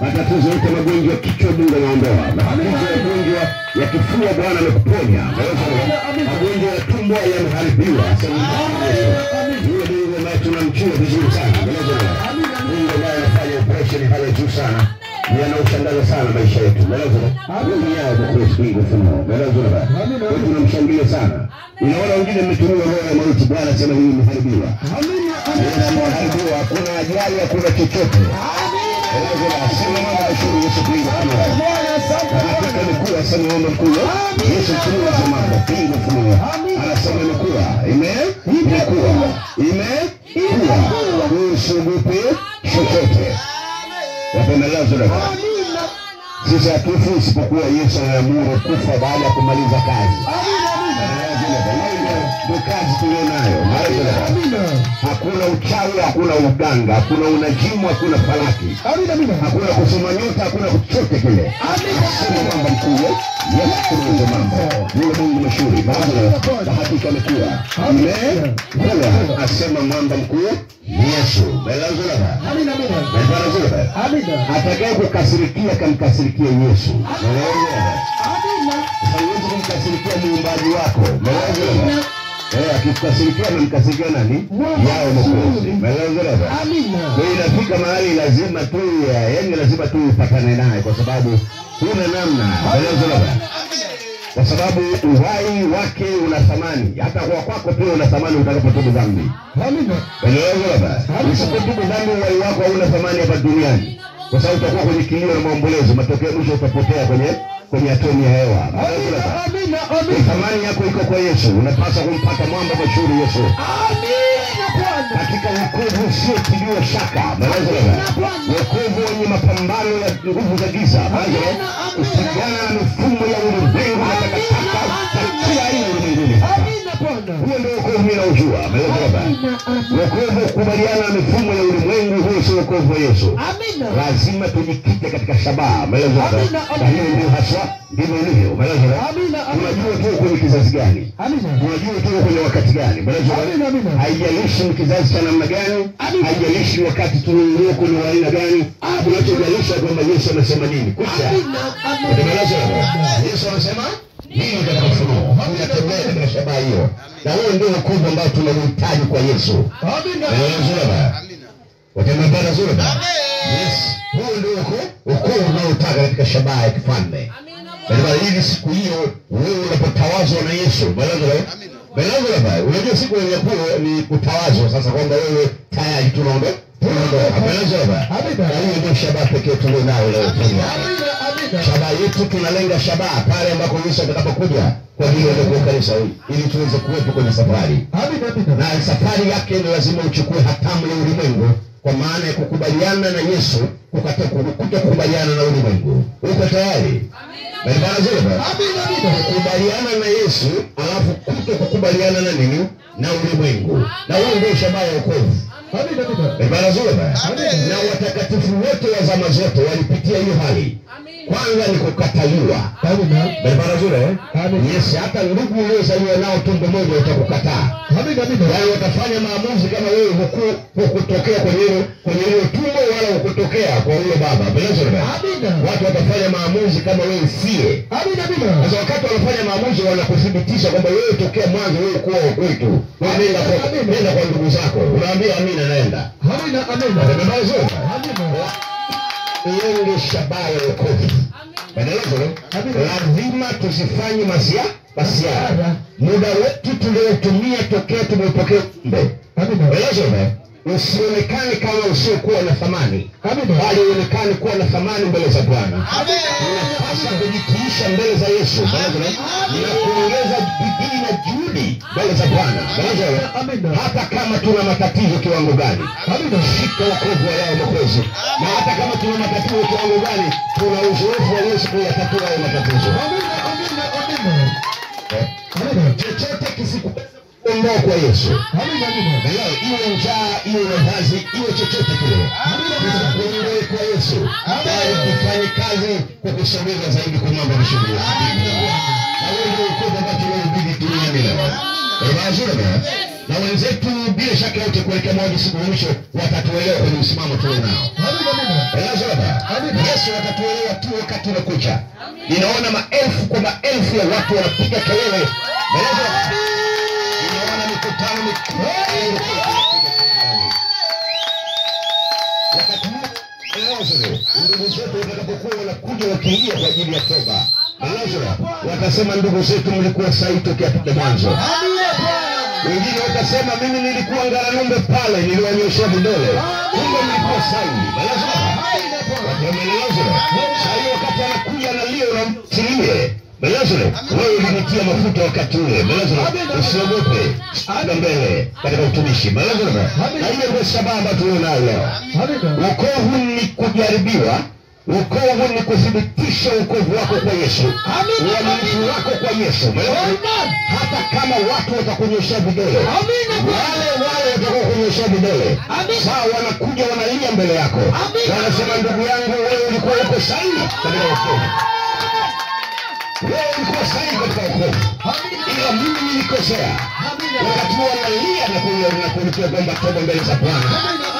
Matatizo yote, magonjwa ya kichwa Mungu anaondoa. Magonjwa ya kifua Bwana amekuponya. Magonjwa ya tumbo yameharibiwa. Yule Mungu ambaye tunamjua vizuri sana. Mungu ambaye anafanya operation hali ya juu sana. Yanaushangaza sana maisha yetu. Mungu yao kwa Kristo Mungu funuo. Tunamshangilia sana. Unaona wengine mmetumiwa roho ya mauti, Bwana sema hii imeharibiwa. Imeharibiwa, hakuna ajali, hakuna chochote. Sema mama ashuru Yesu Kristo funuo. Hakika imekuwa, sema mama mkuu. Yesu funuo za mambo, Mungu funuo. Anasema imekuwa, imekuwa. Usiogope chochote. Wapenda Lazaro. Sisi hatufi isipokuwa Yesu anaamuru kufa baada ya kumaliza kazi. Ndio kazi tulionayo. Hakuna uchawi, hakuna uganga, hakuna unajimu, hakuna falaki. Hakuna kusoma nyota, hakuna chochote kile. Sema mambo mkuu. Yesu Kristo mambo. Yule Mungu mashuhuri. Hakika amekuwa. Asema mambo mkuu. Yesu. Atakaye kukasirikia kamkasirikia Yesu. Hawezi kumkasirikia muumbaji wako. Akikasirikia namkasirikia nani? Yao Mwokozi. Kwa hiyo inafika mahali lazima tu, yani lazima tu upatane naye kwa sababu huna namna. Kwa sababu uhai wake una thamani. Hata kwa kwako pia una thamani utakapotubu dhambi. Usipotubu dhambi uhai wako hauna thamani hapa duniani. Kwa sababu utakuwa kwenye kilio na maombolezo, matokeo mwisho utapotea kwenye atomi ya hewa. Thamani yako iko kwa Yesu. Unapaswa kumpata mwamba mashuhuri Yesu. Katika wokovu usiotiliwa shaka. Wokovu wenye mapambano ya nguvu za giza. Kupigana na mifumo ya ulimwengu na takataka za kila aina ulimwenguni. Huo ndio wokovu mimi naujua. Wokovu kukubaliana na mifumo ya ulimwengu, huo sio wokovu wa Yesu. Lazima tujikite katika shabaha. Na hiyo ndio haswa ndivyo ilivyo. Unajua tu kwenye kizazi gani? Unajua tu kwenye wakati gani? Haijalishi ni kizazi cha namna gani, haijalishi wakati tunaingia kwenye aina gani, tunachojalisha kwamba Yesu anasema nini. Kusha. Yesu anasema nini katika ufunuo? Tunatembea katika shabaha hiyo. Na huo ndio wokovu ambao tunauhitaji kwa Yesu. Watemebana zuri. Yes. Huo ndio wokovu unaotaka katika shabaha ya kifalme. Ili siku hiyo wewe unapotawazwa na Yesu. Unajua siku ya kuwa ni kutawazwa sasa kwamba wewe tayari tunaondoka. Hiyo ndio shabaha pekee tulionayo leo. Shabaha yetu tunalenga shabaha pale ambako Yesu atakapokuja kwa ajili ya kanisa hili ili tuweze kuwepo kwenye safari. Na safari yake ni lazima uchukue hatamu ya ulimwengu, kwa maana ya kukubaliana na Yesu, kukubaliana na ulimwengu. Uko tayari? Kukubaliana na Yesu alafu kukubaliana na nini? Na ulimwengu. Na huo ndio shabaha ya wokovu. Na watakatifu wote wa zama zote walipitia hiyo hali. Kwanza ni kukataliwa. Yes, hata ndugu uliozaliwa nao tumbo moja utakukataa. Wao watafanya maamuzi kama wewe hukutokea kwenye hilo tumbo wala hukutokea kwa huyo baba. Watu watafanya maamuzi kama wewe siye. Sasa wakati wanafanya maamuzi wanakuthibitisha kwamba wewe tokea mwanzo wewe kuwa kwetu. Nenda kwa ndugu zako. Unaambia amina naenda. Hiyo shabaha ya wokovu. Lazima tusifanye masiara. Muda wetu tuliotumia tokea tumepokea mbe. Usionekane kama usiokuwa na thamani, bali uonekane kuwa na thamani mbele za Bwana. Unapaswa kujitiisha mbele za Yesu na kuongeza bidii na juhudi mbele za Bwana. Hata kama tuna matatizo kiwango gani, shika wokovu wa yao Mwokozi. Na hata kama tuna matatizo kiwango gani, tuna uzoefu wa Yesu kuyatatua hayo matatizo. Chochote kisikuondoa kwa Yesu. Iwe njaa, iwe mavazi, iwe chochote kile, kisikuondoe kwa Yesu. Bali kufanye kazi kwa kusogeza zaidi kwa mambo ya shughuli. Na wewe ndio ukovu ambao tunahubiri duniani leo. Na wenzetu bila shaka yote kuelekea mwanzo siku ya mwisho watatuelewa kwenye msimamo tulionao. Yesu atatuelewa tu wakati unakuja. Ninaona maelfu kwa maelfu ya watu wanapiga kelele. Ninaona mikutano mikubwa. Wakati ndugu zetu watakapokuwa wanakuja wakiingia kwa ajili ya toba, watasema ndugu zetu mlikuwa sahihi tokea hapo mwanzo. Wengine watasema mimi nilikuwa Ngaranumbe pale niliwanyoshia vidole. Kumbe nilikuwa sahihi. Sahihi wakati anakuja na leo na mtilie. Wewe ulinitia mafuta wakati ule. Usiogope. Aga mbele katika utumishi. Na hiyo ndio sababu tunayo leo. Wokovu ni kujaribiwa. Wokovu ni kuthibitisha wokovu wako kwa Yesu. Uaminifu wako kwa Yesu. Hata kama watu watakunyosha vidole, wale watakunyosha vidole, sawa, wanakuja wanalia mbele yako, wanasema ndugu yangu, wewe ulikuwa uko sahihi katika wokovu. Wewe ulikuwa sahihi katika wokovu, ila mimi nilikosea. Wakati wanalia na kulikia kwamba toba mbele za Bwana,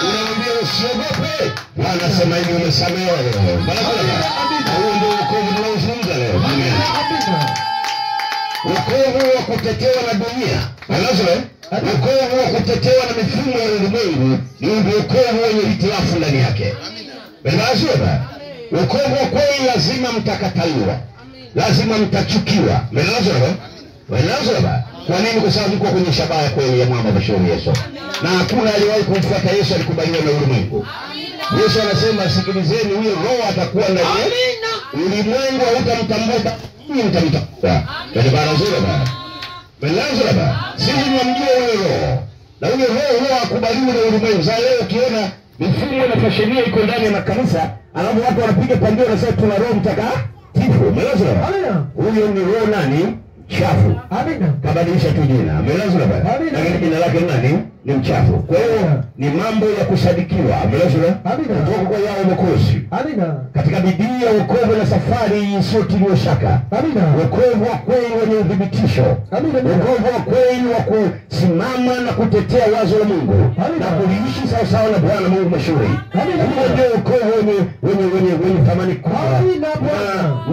unaambia usiogope. Bwana anasema hivi, umesamehewa leo. Huo ndio wokovu tunaozungumza leo. Wokovu wa kutetewa na dunia. Wokovu wa kutetewa na mifumo ya ulimwengu ni wokovu wenye hitilafu ndani yake. Wokovu wa kweli lazima mtakataliwa. Lazima mtachukiwa. Kwa nini? Kwa sababu kwa kwenye shabaha ya kweli ya mwamba Bashiri Yesu. Na hakuna aliwahi kumfuata Yesu alikubaliwa na ulimwengu. Yesu anasema sikilizeni, huyo roho atakuwa ndani yenu. Ulimwengu hautamtambua, ninyi mtamtambua. Sisi tunamjua huyo roho. Na huyo roho hakubaliwi na ulimwengu. Sasa leo ukiona mifumo na fashenia iko ndani ya makanisa, alafu watu wanapiga pambio na sasa tuna roho mtakatifu. Huyo ni roho nani? Chafu. Kabadilisha tu jina. Lakini jina lake nani? Ni mchafu. Kwa hiyo ni mambo ya kusadikiwa. Kutoka kwa yao Mwokozi. Katika bidii ya wokovu na safari isiyotiliwa shaka. Wokovu wa kweli wenye udhibitisho. Wokovu wa kweli wa kusimama na kutetea wazo la Mungu na kuliishi sawa sawa na Bwana Mungu mashuhuri. Huo ndio wokovu wenye thamani kubwa.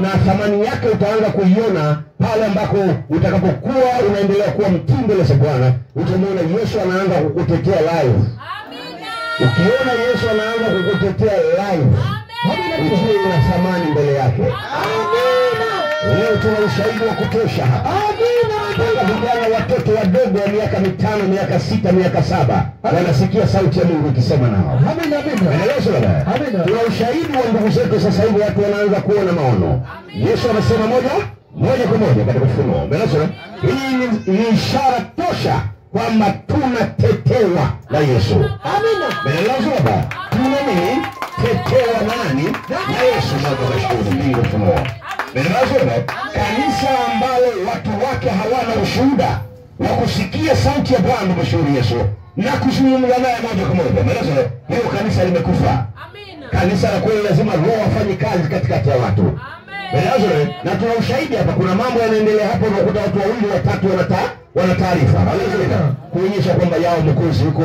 Na thamani yake utaanza kuiona pale ambako utakapokuwa unaendelea kuwa mtindo la Bwana. Utamuona Yesu anaanza kukutetea live. Ukiona Yesu anaanza kukutetea live, ujue una thamani mbele yake. Leo tuna ushahidi wa kutosha hapa. Vijana watoto wadogo wa miaka 5, miaka 6, miaka 7 wanasikia sauti ya Mungu ikisema nao. Tuna ushahidi wa ndugu zetu sasa hivi, watu wanaanza kuona maono. Yesu anasema moja kwa moja katika Ufunuo. Hii ni ishara tosha kwamba tunatetewa na Yesu. Tuna nini? Tetewa nani? Na Yesu. Kanisa ambalo watu wake hawana ushuhuda wa kusikia sauti ya Bwana Bashiri Yesu na kuzungumza naye moja kwa moja, hiyo kanisa limekufa. Kanisa la kweli lazima roho afanye kazi katikati ya watu. Na tuna ushahidi hapa, kuna mambo yanaendelea hapo, unakuta watu 2 watatu wana taarifa kuonyesha kwamba yao Mwokozi yuko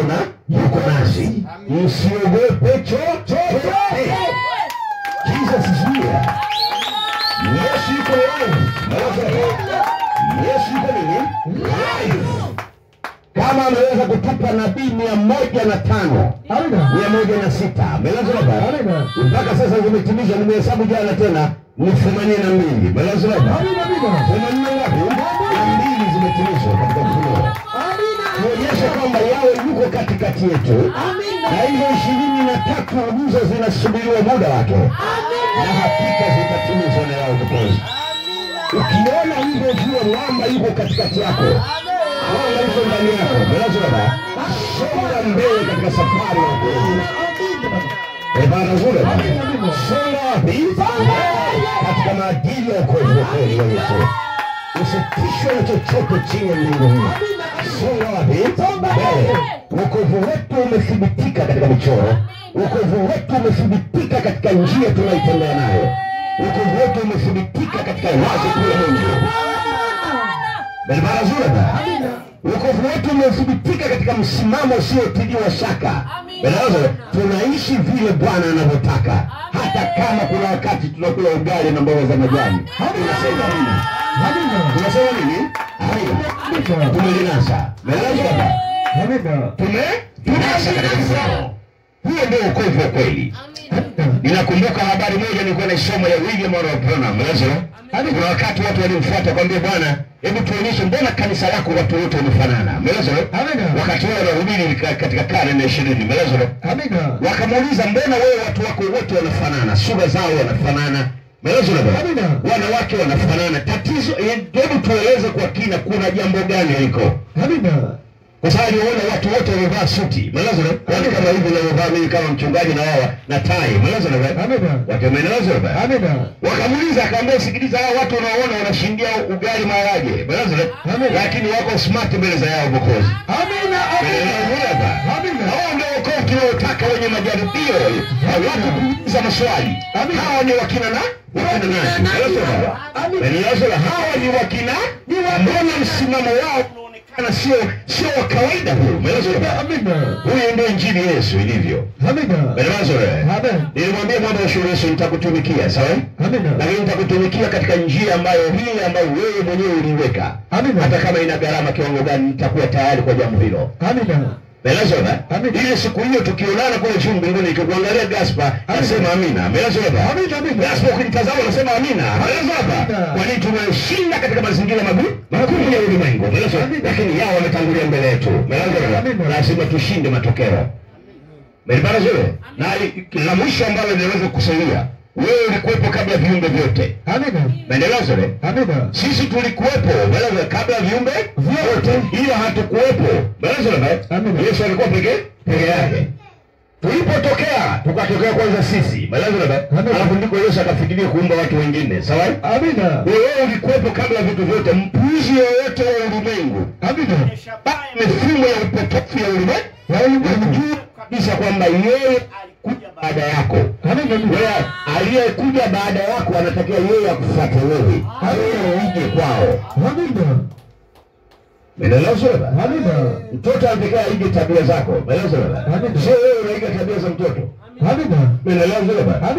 nasi. Msiogope chochote. Jesus is here. Yesu yuko live. Yesu yuko live. Kama ameweza kutupa nabii 105, 106, mpaka sasa zimetimizwa. Nimehesabu jana tena ni 82. Mbili zimetimizwa katika Ufunuo. Kuonyesha kwamba yawe yuko katikati yetu. Na hizo 23 nguzo zinasubiriwa muda wake. Na hakika zitatimizwa na yao Mwokozi. Ukiona hivyo jua mwamba yuko katikati yako. Mwamba yuko ndani yako. Songa mbele katika safari ya wokovu. Songa katika maadili ya wokovu wa Yesu. Usitishwe na chochote chini ya mbingu. Songa mbele. Wokovu wetu umethibitika katika michoro. Wokovu wetu umethibitika katika njia tunaitembea nayo. Wokovu wetu umethibitika katika wazo kule Mungu. Barabara zuri ba. Wokovu wetu umethibitika katika msimamo usiotiliwa shaka. Barabara tunaishi vile Bwana anavyotaka. Hata kama kuna wakati tunakula ugali na mboga za majani. Tunasema nini? Tunasema nini? Tumelinasa. Barabara. Tumenasa katika msimamo. Huo ndio wokovu wa kweli. Ninakumbuka habari moja nilikuwa naisoma ya William Monroe Branham. Kuna wakati watu walimfuata kwambia Bwana, hebu tuonyeshe mbona kanisa lako watu wote wamefanana. Wakati wao wanahubiri katika karne ya 20. Wakamuuliza mbona wewe watu wako wote wanafanana, sura zao wanafanana. Wanawake wanafanana. Tatizo, hebu tueleze kwa kina kuna jambo gani liko? Kwa sababu unaona watu wote wamevaa suti. Wale kama hivi wamevaa mimi kama mchungaji na wao na tai. Watemenelezo ba. Wakamuuliza akaambia sikiliza hao watu unaoona wanashindia ugali maharage. Lakini wako smart mbele za yao bokozi. Hao ndio wokovu tunaotaka wenye majaribio. Watu kuuliza maswali. Hao ni wakina na wakina nani? Hao ni wakina mbona msimamo wao kana sio wa kawaida huu. Huyu ndio injili Yesu ilivyo. Nilimwambia mwamba wa shule Yesu nitakutumikia, sawa? Lakini nitakutumikia katika njia ambayo hii ambayo wewe mwenyewe uliweka. Hata kama ina gharama kiwango gani nitakuwa tayari kwa jambo hilo. Ile siku hiyo tukionana kule juu mbinguni nikikuangalia Gaspar anasema amina. Gaspar ukinitazama unasema amina. Kwa nini tunashinda katika mazingira magumu ya ulimwengu? Lakini yao wametangulia mbele yetu. Lazima tushinde matokeo. Na la mwisho ambalo linaweza kusaidia, wewe ulikuwepo kabla viumbe vyote. Sisi tulikuwepo kabla viumbe vyote. Ila hatukuwepo. Yesu alikuwa peke yake. Tulipotokea tukatokea kwanza sisi. Alafu ndiko Yesu akafikiria kuumba watu wengine. Sawa? Wewe ulikuwepo kabla vitu vyote. Mpuzi yoyote wa ulimwengu. Mifumo ya upotofu ya ulimwengu. Kabisa kwamba yeye alikuja baada yako. Wewe aliyekuja baada yako anatakiwa yeye akufuate wewe. Uige kwao. Mtoto anatakiwa aige tabia zako. Sio wewe unaiga tabia za mtoto.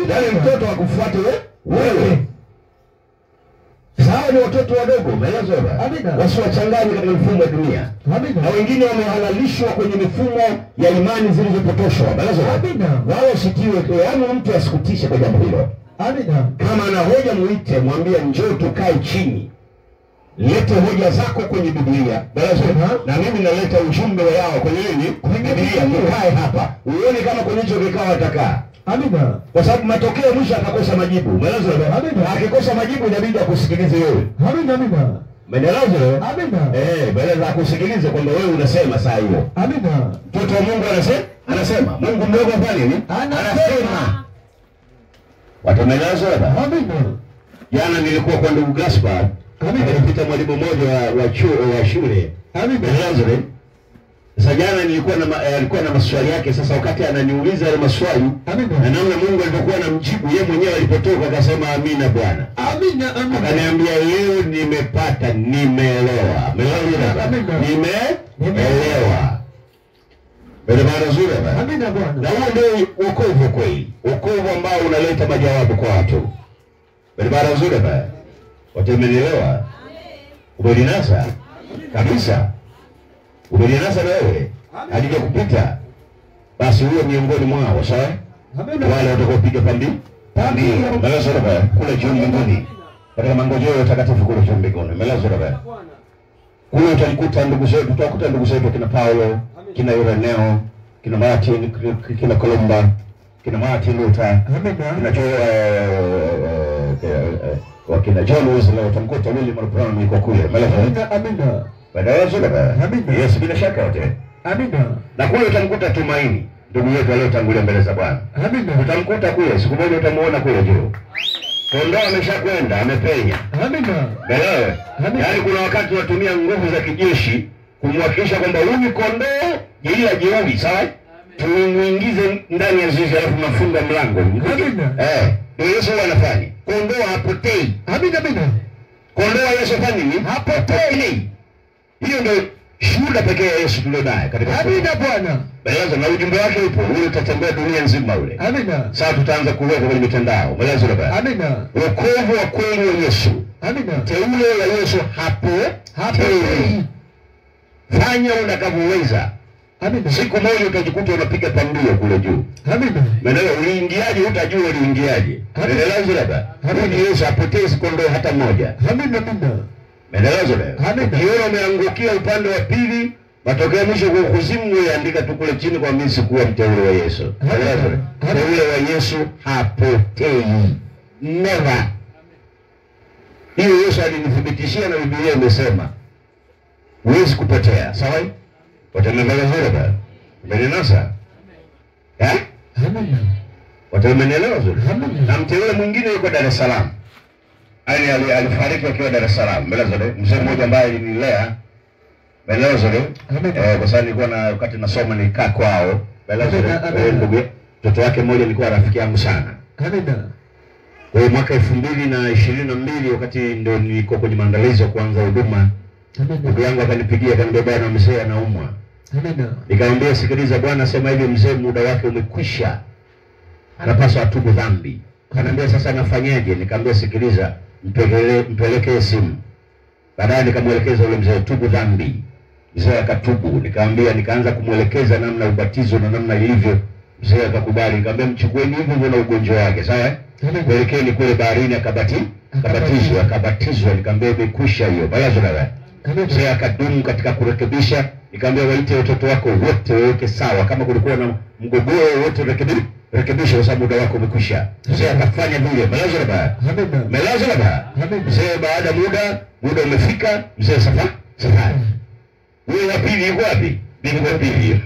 Yaani mtoto akufuate wewe. Sawa ni watoto wadogo, wasiwachanganye katika mfumo wa dunia. Na wengine wamehalalishwa kwenye mifumo ya imani zilizopotoshwa. Wao sitiwe, yaani mtu asikutishe kwa jambo hilo. Kama ana hoja muite, mwambie njoo tukae chini. Lete hoja zako kwenye Biblia. Na mimi naleta ujumbe wao kwenye nini? Kwenye Biblia. Tukae hapa. Uone kama kwenye hicho kikao atakaa. Kwa sababu matokeo mwisho atakosa majibu. Akikosa majibu inabidi akusikilize wewe. Baada ya kusikiliza kwamba wewe unasema saa hiyo. Mtoto wa Mungu anasema. Mungu mdogo pale nini? Anasema. Watamelazwa hapa. Jana nilikuwa kwa ndugu Gaspar. Nilipita mwalimu mmoja wa shule. Sasa jana alikuwa na maswali yake. Sasa wakati ananiuliza yale maswali na namna Mungu alivyokuwa anamjibu, yeye mwenyewe alipotoka akasema amina Bwana. Akaniambia leo nimepata, nimeelewa. Nimeelewa. Barabara nzuri bwana. Na huo ndio wokovu kweli. Wokovu ambao unaleta majawabu kwa watu. Barabara nzuri bwana. Watemelewa. Umelinasa kabisa. Umelinasa na wewe. Alija kupita. Basi huyo miongoni mwao, sawa? Wale watakaopiga pambi. Melazo baba kule juu mbinguni. Katika mangojeo utakatifu kule juu mbinguni. Melazo baba. Kule utalikuta ndugu zetu, tutakuta ndugu zetu kina Paulo, kina Ireneo, kina Martin, kina Columba, kina Martin Luther, kina John Wesley, utamkuta William Branham yuko kule. Amina. Baadaye baba. Yes, bila shaka wote. Amina. Na kule utamkuta Tumaini, ndugu yetu aliyotangulia mbele za Bwana. Amina. Utamkuta kule, siku moja utamuona kule juu. Kondoo ameshakwenda, amepenya. Amina. Baadaye. Yaani kuna wakati watumia nguvu za kijeshi kumhakikisha kwamba huyu kondoo ila jeuri, sawa? Tumuingize ndani ya zizi alafu mafunga mlango. Amina. Ndio Yesu anafanya. Kondoo hapotei. Amina. Kondoo Yesu fanya nini? Hapotei. Hiyo ndio shuhuda pekee ya Yesu tulionaye katika. Amina Bwana. Basi na ujumbe wake upo, ule utatembea dunia nzima ule. Amina. Sasa tutaanza kuweka kwenye mitandao. Basi baba. Amina. Wokovu wa kweli wa Yesu. Amina. Teule la Yesu hapo. Fanya unakavyoweza. Amina. Siku moja utajikuta unapiga pambio kule juu. Amina. Maana uliingiaje utajua uliingiaje. Endeleza baba. Amina. Yesu apotezi kondoo hata mmoja. Amina. Amina. Endeleza baba. Amina. Ukiona umeangukia upande wa pili, matokeo mwisho kwa kuzimu yaandika tu kule chini kwa mimi sikuwa mteule wa Yesu. Endeleza. Mteule wa Yesu hapotei. Never. Hiyo Yesu alinithibitishia na Biblia imesema huwezi kupotea. Sawa? Watamembele zile baba. Umeninasa? Amina. Wataelewa zuri. Na mteule mwingine yuko Dar es Salaam. Alifariki akiwa Dar es Salaam. Mbele zote mzee mmoja ambaye alinilea. Mbele zote. Kwa sababu nilikuwa na wakati nasoma nilikaa kwao. Mbele zote ndugu mtoto wake mmoja nilikuwa rafiki yangu sana. Amina. Kwa mwaka 2022 wakati ndio nilikuwa kwenye maandalizi ya kuanza huduma. Ndugu yangu akanipigia akaniambia bwana mzee anaumwa. Amina. Nikamwambia sikiliza bwana sema hivi mzee muda wake umekwisha. Anapaswa atubu dhambi. Ananiambia sasa nafanyaje? Nikamwambia sikiliza mpelekee simu. Baadaye nikamwelekeza yule mzee tubu dhambi. Mzee akatubu. Nikamwambia nikaanza kumwelekeza namna ubatizo na namna ilivyo. Mzee akakubali. Nikamwambia mchukueni hivyo na ugonjwa wake. Sawa? Pelekeni kule baharini akabatizwa. Nikamwambia imekwisha hiyo. Balazo na mzee akadumu katika kurekebisha. Nikamwambia waite watoto wako wote waweke sawa. Kama kulikuwa na mgogoro wote rekebisha kwa sababu muda wako umekwisha. Mzee akafanya vile. Balazo na baba. Balazo na baba. Mzee baada muda umefika. Mzee safari. Wewe wa pili yuko wapi? Niko wa pili.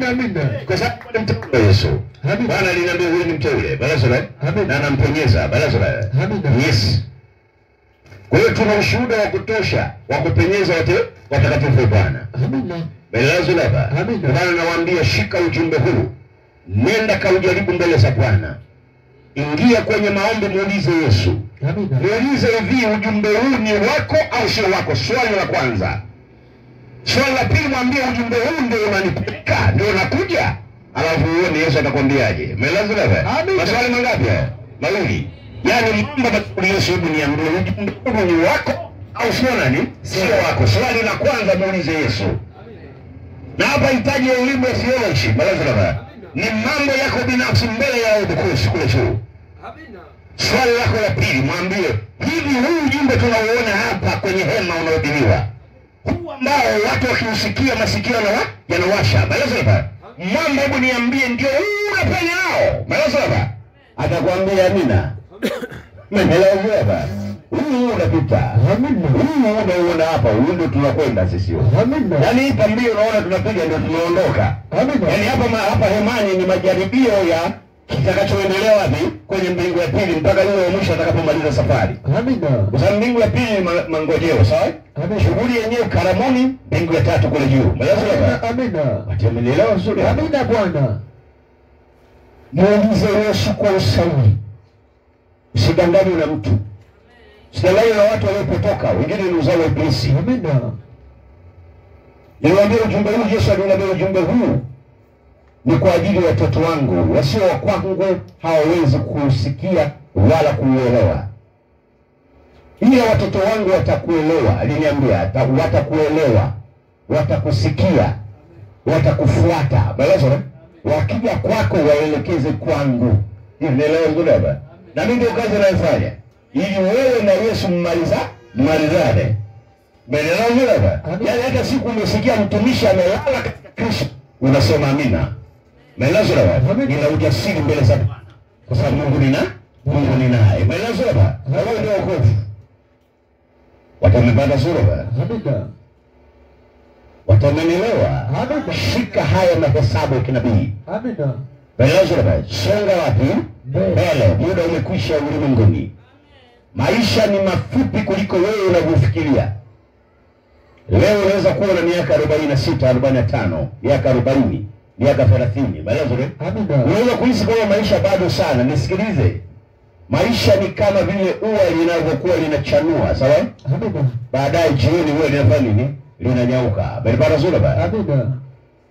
Amina. Kwa sababu ni mteule wa Yesu. Bwana aliniambia wewe ni mteule. Balazo na na anamponyeza. Balazo na. Yes. Kwa hiyo tuna ushuhuda wa kutosha wa kupenyeza watakatifu Bwana. Amina. Balazo na baba. Bwana nawaambia shika ujumbe huu. Nenda kaujaribu mbele za Bwana. Ingia kwenye maombi muulize Yesu. Amina. Muulize hivi ujumbe huu ni wako au sio wako? Swali la kwanza. Swali la pili mwambie ujumbe huu ndio unanipeleka, ndio unakuja. Alafu uone Yesu atakwambiaje. Umeelewa baba? Maswali mangapi haya? Mawili. Yaani mambo ya Yesu niambie ujumbe huu ni wako au sio nani? Sio wako. Swali la kwanza muulize Yesu. Na hapa hitaji ya elimu ya theology. Umeelewa baba? Ni mambo yako binafsi mbele ya utukufu kule juu. Amina. Swali lako la pili mwambie, hivi huu ujumbe tunauona hapa kwenye hema unaohubiriwa, huu ambao watu wakiusikia masikio yanawasha, maelezo mwamba, hebu niambie ndio huu unapenya nao, maelezo atakwambia amina. Maelezo hapa huu unapita. Amina. Huu unaona hapa, huu ndio tunakwenda sisi. Amina. Yaani hapa mbio unaona tunapiga ndio tunaondoka. Amina. Yaani hapa hemani ni majaribio ya kitakachoendelea wapi kwenye mbingu ya pili mpaka yule wa mwisho atakapomaliza safari. Amina. Kwa sababu mbingu ya pili ni mangojeo, sawa? Amina. Shughuli yenyewe karamoni, mbingu ya tatu kule juu. Maelezo. Amina. Watemelewa vizuri. Amina Bwana. Muulize Yesu kwa usahihi. Usidanganywe na mtu. Usidanganywe na watu waliopotoka, wengine ni uzao wa Ibilisi. Amina. Niwaambie ujumbe huu, Yesu aliniambia ujumbe huu ni kwa ajili ya watoto wangu, wasio wa kwangu hawawezi kusikia wala kuelewa. Ila watoto wangu watakuelewa, aliniambia watakuelewa, watakusikia, watakufuata. Balazo wakija kwako waelekeze kwangu. Hivi nielewa vizuri baba. Na mimi ndio kazi naifanya. Ili wewe na Yesu mmalizane. Umeelewa vizuri baba? Yaani hata siku umesikia mtumishi amelala katika Kristo, unasema amina. Maelezo baba, nina ujasiri mbele za Bwana. Kwa sababu Mungu ni naye. Maelezo baba, wewe ndio wokovu. Watamepata sura baba. Amina. Watamenielewa. Amina. Shika haya mahesabu ya kinabii. Amina. Maelezo baba, songa wapi? Mbele. Muda umekwisha ulimwenguni. Maisha ni mafupi kuliko wewe unavyofikiria. Leo unaweza kuwa na miaka 46, 45, miaka 40, miaka 30. Maelezo. Amina. Unaweza kuishi kwa maisha bado sana. Nisikilize. Maisha ni kama vile ua linavyokuwa linachanua, sawa? Baadaye jioni ua linafanya nini? Linanyauka. Barabara zuri baba.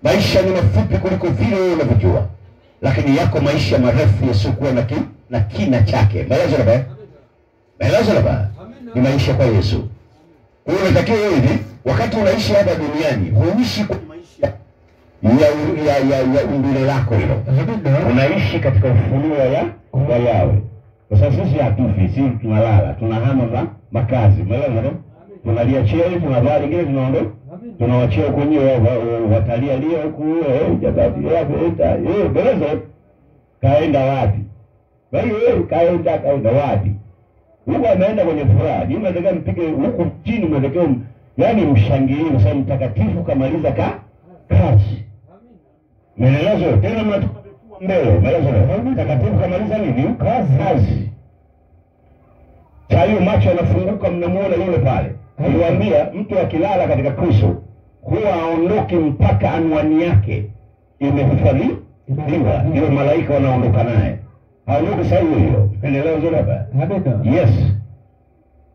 Maisha ni mafupi kuliko vile wewe unavyojua. Lakini yako maisha marefu yasiokuwa na kina chake. Barabara zuri baba. Barabara zuri baba. Ni maisha kwa Yesu. Wewe unatakiwa hivi, wakati unaishi hapa duniani, huishi kwa maisha ya umbile lako hilo. Unaishi katika ufunuo wa Yawe. Kwa sababu sisi hatufi, sisi tunalala, tunahama makazi. Umeelewa? Tunalia cheo, tunavaa lingine tunaondoka. Tunawachia kwenye watalia leo huku, jabati yao beleza. Kaenda wapi? Bali wewe kaenda wapi? Huko ameenda kwenye furaha. Ni unataka mpige huku chini mwelekeo, yani mshangilie kwa sababu mtakatifu kamaliza kazi. Umeelewa? Tena mnatoka mbele. Umeelewa? Mtakatifu kamaliza nini? Kazi. Chayo macho yanafunguka, mnamuona yule pale. Aliwaambia mtu akilala katika Kristo huwa aondoke mpaka anwani yake imehifadhiwa. Ndio malaika wanaondoka naye. Haondoki saa hiyo. Endelea zuri hapa. Yes.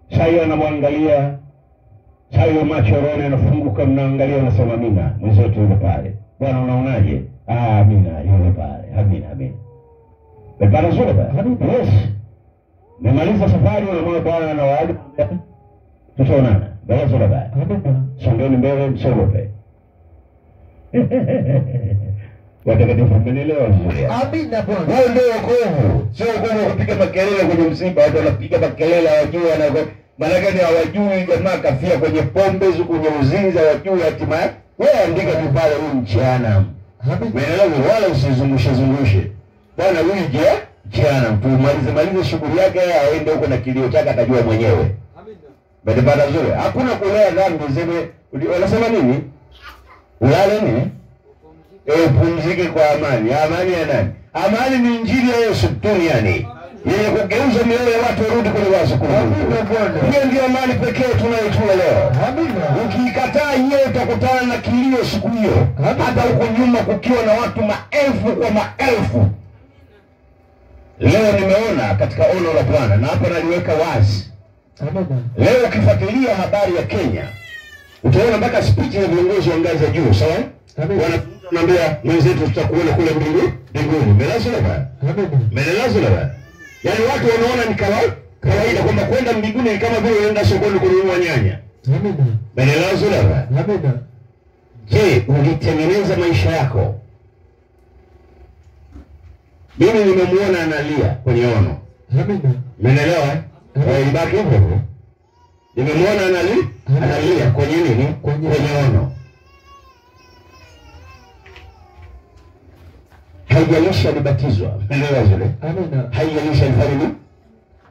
Chayo anamwangalia. Chayo macho roho yanafunguka, mnaangalia unasema amina. Mwenzetu yule pale. Bwana unaonaje? Amina yule pale. Amina. Baba zuri hapa. Yes. Nimaliza safari na mwana Bwana na waaga. Tutaonana. Baba zuri hapa. Songeni mbele msogope. Watakatifu mmenielewa vizuri. Amina Bwana. Wao ndio wokovu. Sio wokovu kupiga makelele kwenye msiba, watu wanapiga makelele hawajui maana gani, hawajui jamaa kafia kwenye pombe huko kwenye uzinzi, hawajui hatima. Wewe andika tu pale huyu mchana. Umeelewa? Wala usizungushe. Bwana huyu jana tumalize shughuli yake, aende huko na kilio chake atajua mwenyewe. Amina. Baada nzuri. Hakuna kulea dhambi zime. Wanasema nini? Ulale nini? Pumzike kwa amani. Amani ya nani? Amani ni injili ya Yesu duniani. Yeye kugeuza mioyo ya watu warudi kwenye wazo kwa Mungu. Hiyo ndio amani pekee tunayoitwa leo. Amina. Ukikataa hiyo utakutana na kilio siku hiyo. Hata huko nyuma kukiwa na watu maelfu kwa maelfu. Leo nimeona katika ono la Bwana na hapa naliweka wazi. Amina. Leo ukifuatilia habari ya Kenya, utaona mpaka speech ya viongozi wa ngazi za juu, sawa? Wanaambia mwenzetu tutakuona kule mbinguni. Melazima. Melazima. Yaani watu wanaona ni kawaida kwamba kwenda mbinguni ni kama vile unaenda sokoni kununua nyanya. Amina. Melazima. Amina. Je, ulitengeneza maisha yako? Mimi nimemuona analia kwenye ono. Amina. Umeelewa? Ibaki hapo. Nimemuona analia kwenye nini? Kwenye ono. Haijalishi alibatizwa. Umeelewa zile? Amina. Haijalishi alifanya nini?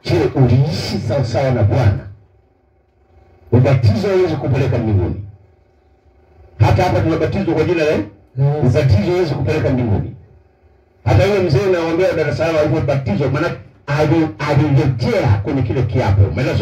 Je, uliishi sawa na Bwana? Ubatizo hauwezi kupeleka mbinguni. Hata hapa tunabatizwa kwa jina la ubatizo hauwezi kupeleka mbinguni. Hata yule mzee naomba Dar es Salaam alipobatizwa, maana alirejea kwenye kile kiapo. Umeelewa?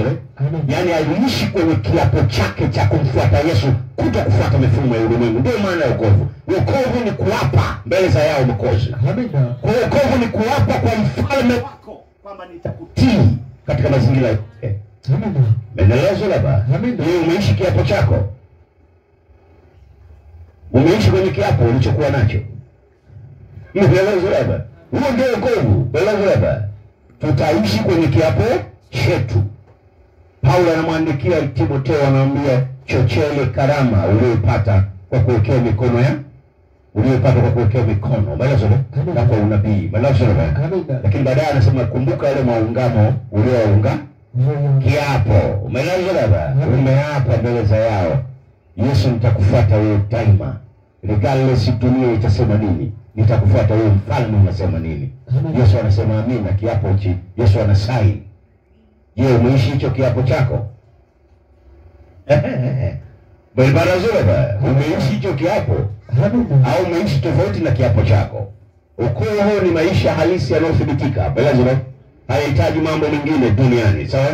Yaani aliishi kwenye kiapo chake cha kumfuata Yesu, kutokufuata mifumo ya ulimwengu. Ndio maana wokovu. Wokovu ni kuapa mbele za yao mkozi. Amina. Wokovu ni kuapa kwa mfalme wako kwamba nitakutii katika mazingira yote. Amina. Umeelewa labda? Amina. Wewe umeishi kiapo chako. Umeishi kwenye kiapo ulichokuwa nacho. Umeelewa labda? Huo ndio wokovu. Umeelewa labda? Tutaishi kwenye kiapo chetu. Paulo anamwandikia Timotheo, anamwambia chochele karama uliyopata kwa kuwekea mikono maelezo na kwa unabii maelezo. Lakini baadaye anasema kumbuka yale maungamo uliounga kiapo. Maelezo baba, umeapa mbele za yao, Yesu nitakufuata wewe daima, regardless dunia itasema nini, nitakufuata wewe mfalme unasema nini. Yesu anasema amina, kiapo hichi Yesu anasaini. Je, umeishi hicho kiapo chako? Barabara zuri baba, umeishi hicho kiapo? Au umeishi tofauti na kiapo chako? Ukoo huo ni maisha halisi yanayothibitika. Barabara haihitaji mambo mengine duniani, sawa?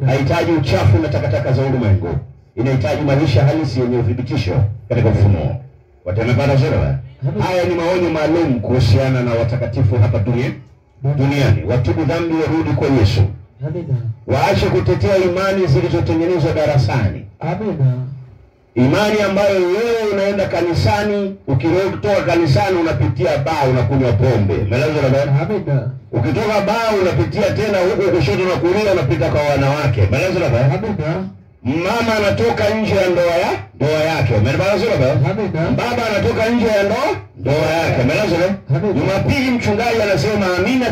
Haihitaji uchafu na takataka za ulimwengu. Inahitaji maisha halisi yenye uthibitisho katika ufunuo. Watemepata zuri baba. Haya ni maonyo maalum kuhusiana na watakatifu hapa duniani. Watubu dhambi, warudi kwa Yesu. Amina. Waache kutetea imani zilizotengenezwa darasani. Amina. Imani ambayo wewe unaenda kanisani, ukitoka kanisani unapitia baa unakunywa pombe. Umeelewa baba? Amina. Ukitoka baa unapitia tena huko kushoto na kulia unapita kwa wanawake. Umeelewa baba? Amina. Mama anatoka nje ya ndoa yake. Umeelewa baba? Amina. Baba anatoka nje ya ndoa yake. Umeelewa? Jumapili mchungaji anasema amina,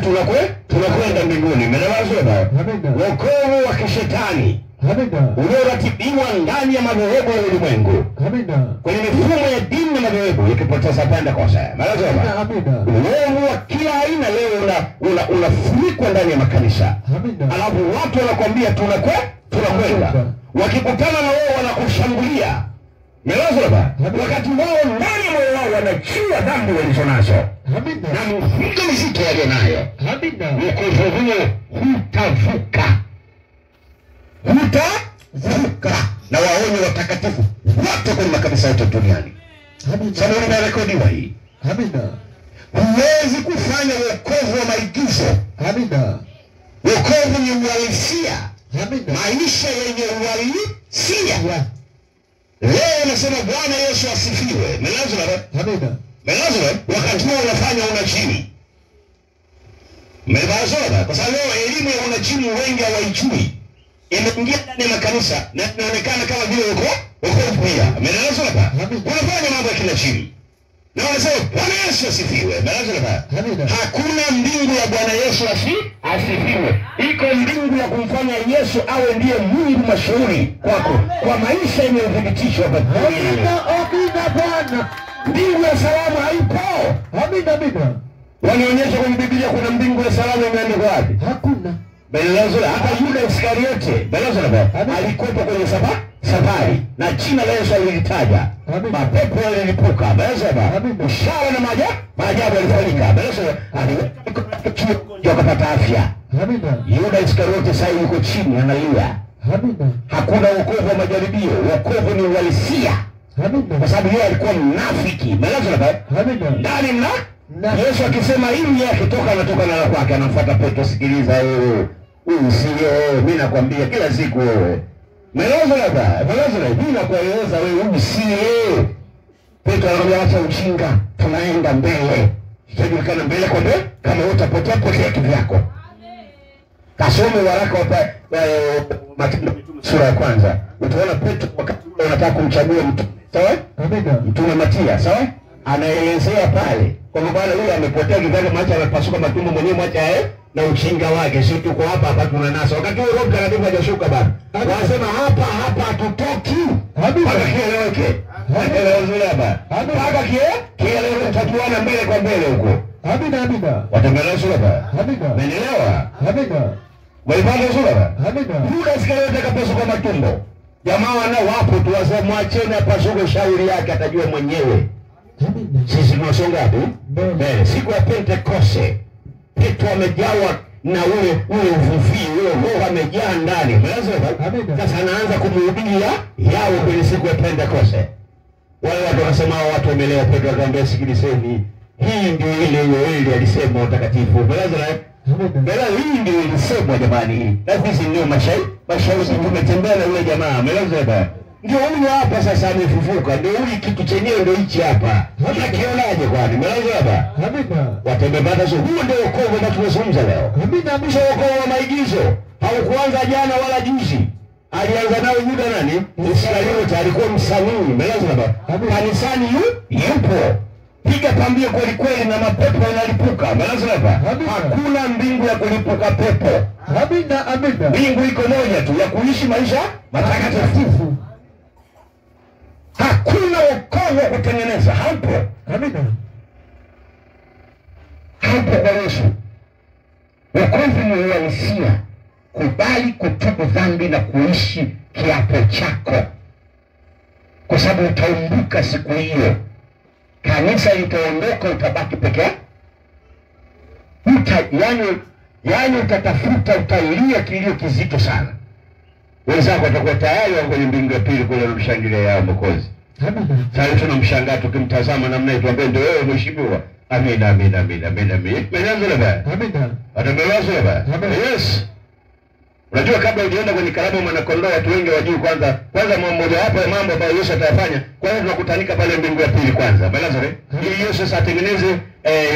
tunakwenda mbinguni. Umeelewa baba? Amina. Wokovu wa kishetani. Amina. Ulioratibiwa ndani ya madhehebu ya ulimwengu. Amina. Kwenye mifumo ya dini na madhehebu ikipoteza panda kwa sasa. Umeelewa? Amina. Uovu wa kila aina leo unafunikwa ndani ya makanisa. Amina. Alafu watu wanakuambia tunakwenda. Wakikutana na wewe wanakushambulia. Umeelewa baba? Wakati wao ndani ya moyo wao wanachua dhambi walizonazo. Amina. Na mzigo mzito walionayo. Amina. Wokovu huo hutavuka. Na waonye watakatifu wote kwenye makanisa yote duniani. Sababu inarekodiwa hii. Amina. Huwezi kufanya wokovu wa maigizo. Amina. Wokovu ni uhalisia. Amina. Maisha yenye uhalisia. Leo nasema Bwana Yesu asifiwe. Umeelewa? Amina. Umeelewa? Wakati huo unafanya unajimu. Umeelewa? Kwa sababu leo elimu ya unajimu wengi hawaijui. Imeingia ndani ya makanisa na inaonekana kama vile wokovu pia. Umeelewa hapa? Unafanya mambo ya kila chini. Na wanasema Bwana Yesu asifiwe. Umeelewa hapa? Hakuna mbingu ya Bwana Yesu asifiwe. Iko mbingu ya kumfanya Yesu awe ndiye Mungu mashuhuri kwako, kwa maisha yenye udhibitisho hapa. Amina Bwana. Mbingu ya salamu haipo. Amina. Wanionyesha kwenye Biblia kuna mbingu ya salamu imeandikwa wapi? Hakuna. Belezola, hata Yuda Iskariote, Belezola alikuwepo kwenye safari na jina la Yesu alilitaja. Mapepo yalilipuka, Belezola. Ishara na maajabu yalifanyika. Belezola alikuwa akapata afya. Yuda Iskariote sasa yuko chini analia. Hakuna wokovu wa majaribio, wokovu ni uhalisia. Kwa sababu yeye alikuwa mnafiki. Belezola ndani na Yesu akisema hivi yeye akitoka anatoka na kwake anamfuata Petro. Sikiliza wewe. Sio mimi nakwambia kila siku wewe. Umeelewa? Mimi nakueleza wewe sio. Petro anamwambia acha ujinga, tunaenda mbele. Tutajulikana mbele kwa mbele kama utapotea kivyako. Amen. Kasome waraka wa Matendo sura ya kwanza. Utaona Petro wakati anataka kumchagua mtume. Sawa? Amina. Mtume Matia, sawa? Anaelezea pale kwa maana huyu amepotea kivyake, macho amepasuka matumbo mwenyewe, mwacha na uchinga wake. Sisi tuko hapa tunanasa. Wakati huo Roho Mtakatifu hajashuka bado. Wanasema hapa hatutoki. Mpaka kieleweke. Mpaka kieleweke, tutakuana mbele kwa mbele huko. Amina. Watembelea sura ba. Umeelewa? Walipanda sura. Yuda Iskariote kapasuka matumbo. Jamaa wanao wapo tu, wazee mwacheni apasuke, shauri yake atajua mwenyewe. Sisi tunasonga tu mbele. Siku ya Pentekoste Petro amejawa na ule uvuvio, ule Roho amejaa ndani. Sasa anaanza kumhubiria yao kwenye siku ya Pentekoste. Wale watu wanasema watu wamelewa. Petro akamwambia sikilizeni, hii ndio ile alisema utakatifu. Hii ndio ilisemwa jamani. Na sisi ndio mashauri tumetembea na yule jamaa. Ndio huyu hapa sasa amefufuka. Ndio huyu kitu chenyewe ndio hichi hapa. Unakionaje kwani? Watembea sio. Huo ndio wokovu ambao tunazungumza leo. Sio wokovu wa maigizo. Haukuanza jana wala juzi. Alianza nao Yuda nani? Iskariote alikuwa msanii. Kanisani yupo. Piga pambio kweli kweli na mapepo yanalipuka. Hakuna mbingu ya kulipuka pepo. Amina. Mbingu iko moja tu ya kuishi maisha matakatifu. Hakuna wokovu wa kutengeneza. Hapo. Hapo kwa Yesu. Wokovu ni uhalisia. Kubali kutubu dhambi na kuishi kiapo chako. Kwa sababu utaumbuka siku hiyo. Kanisa litaondoka, utabaki peke yako. Yani utatafuta, utalia kilio kizito sana. Wenzako watakuwa tayari wako kwenye mbingu ya pili kule wanamshangilia yao Mwokozi. Sasa tunamshangaa tukimtazama namna hiyo, tuambie ndio wewe mheshimiwa. Amina. Mwenyewe baba. Amina. Atambewazo baba. Yes. Unajua kabla hujaenda kwenye karamu mwanakondoo watu wengi wajui kwanza mmoja wapo ya mambo ambayo Yesu atayafanya. Kwanza tunakutanika pale mbingu ya pili kwanza. Balazo ili Yesu sasa atengeneze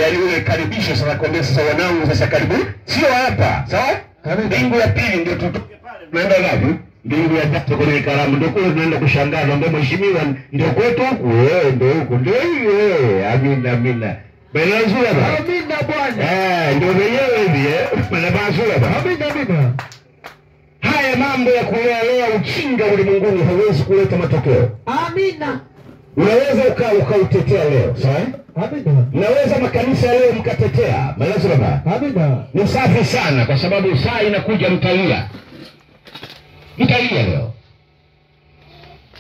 yale ule karibisho sasa kwambia sasa wanangu sasa karibu. Sio hapa. Sawa? Mbingu ya pili ndio tutoke pale. Tunaenda ngapi? Mbingu ya tatu kwenye karamu ndio kule tunaenda kushangaza ndio mheshimiwa ndio kwetu huku. Ndio huko. Ndio hiyo. Amina. Balazo baba. Amina Bwana. Ndio wenyewe hivi Balazo baba. Amina. Haya mambo ya kulea uchinga ulimwenguni hawezi kuleta matokeo. Amina. Unaweza ukautetea leo, sawa? Amina. Unaweza makanisa leo mkatetea. Malazo baba. Amina. Ni safi sana kwa sababu saa inakuja mtalia. Mtalia leo.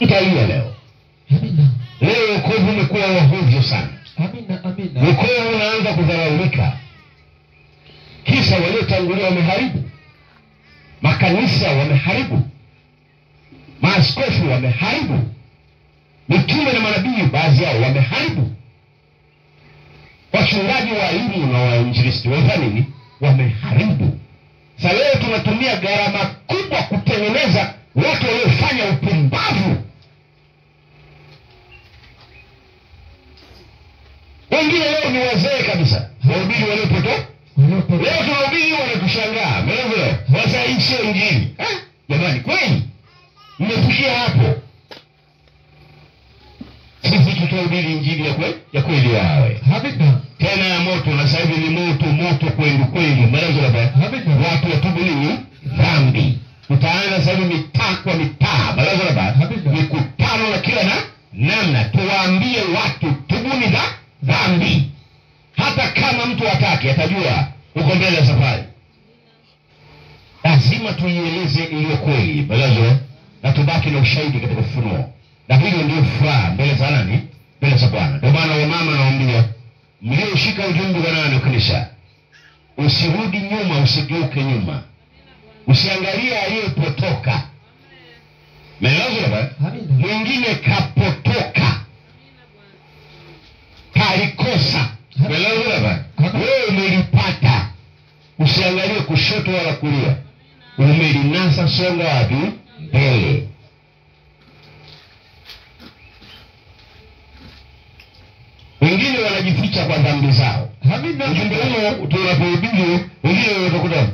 Amina. Leo wokovu umekuwa wahovyo sana. Amina. Wokovu unaanza kudharaulika. Kisa waliotangulia wameharibu. Makanisa wameharibu. Maaskofu wameharibu. Mitume na manabii baadhi yao wameharibu. Wachungaji wa elimu na wainjilisti wafanya nini? Wameharibu. Sasa leo tunatumia gharama kubwa kutengeneza watu waliofanya upumbavu. Wengine leo ni wazee kabisa. Wahubiri waliopotoka. Leo tunahubiri wanatushangaa. Mbele wasaishe injili. Jamani kweli? Mmefikia hapo. Sisi tutahubiri injili ya kweli wawe. Amina. Tena ya moto na sasa hivi ni moto kweli. Mbele watu watubu nini? Dhambi. Tutaanza sasa hivi mitaa kwa mitaa. Mbele mikutano na kila namna tuwaambie watu tubuni dhambi. Hata kama mtu hataki atajua uko mbele ya safari. Lazima tuieleze iliyo kweli, balazo, na tubaki na ushahidi katika ufunuo. Na hilo ndio furaha mbele za nani? Mbele za Bwana. Ndio maana wamama nawaambia, mlioshika ujumbe wa nani kanisa, usirudi nyuma, usigeuke nyuma. Usiangalie aliyepotoka. Melazo baba, mwingine kapotoka. Kalikosa. Melazo baba, wewe umelipata. Usiangalie kushoto wala kulia. Umelinasa, songa wapi? Mbele. Wengine wanajificha kwa dhambi zao. Ujumbe huo tunapohubiri, wengine watakuta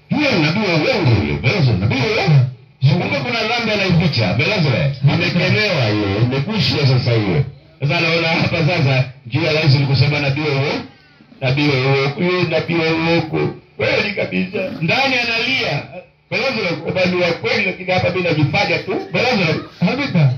yule nabii wa uongo yule, Belazo, nabii wa uongo. Kumbe kuna dhambi anaificha, Belazo. Amekemewa hiyo, imekushia sasa hiyo. Sasa naona hapa sasa njia rahisi ni kusema nabii wa uongo. Nabii wa uongo. Kweli kabisa. Ndani analia. Belazo, ubani wa kweli lakini hapa mimi najifanya tu. Belazo. Amina.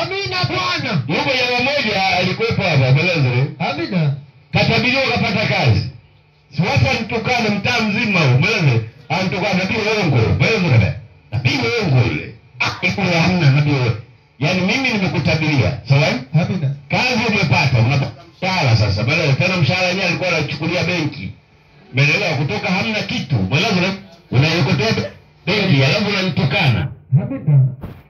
Amina Bwana. Yuko jamaa mmoja alikuwepo hapa Belazo. Amina. Katabiliwa kapata kazi. Si watu walitukana mtaa mzima huo. Belazo. Anatokana nabii uongo. Belazo. Nabii uongo yule. Iko hamna nabii. Yaani mimi nimekutabiria. Sawa? Amina. Kazi umepata, unapata mshahara sasa. Belazo tena mshahara yenyewe alikuwa anachukulia benki. Umeelewa? Kutoka hamna kitu. Belazo unayokotoa benki alafu unanitukana. Amina.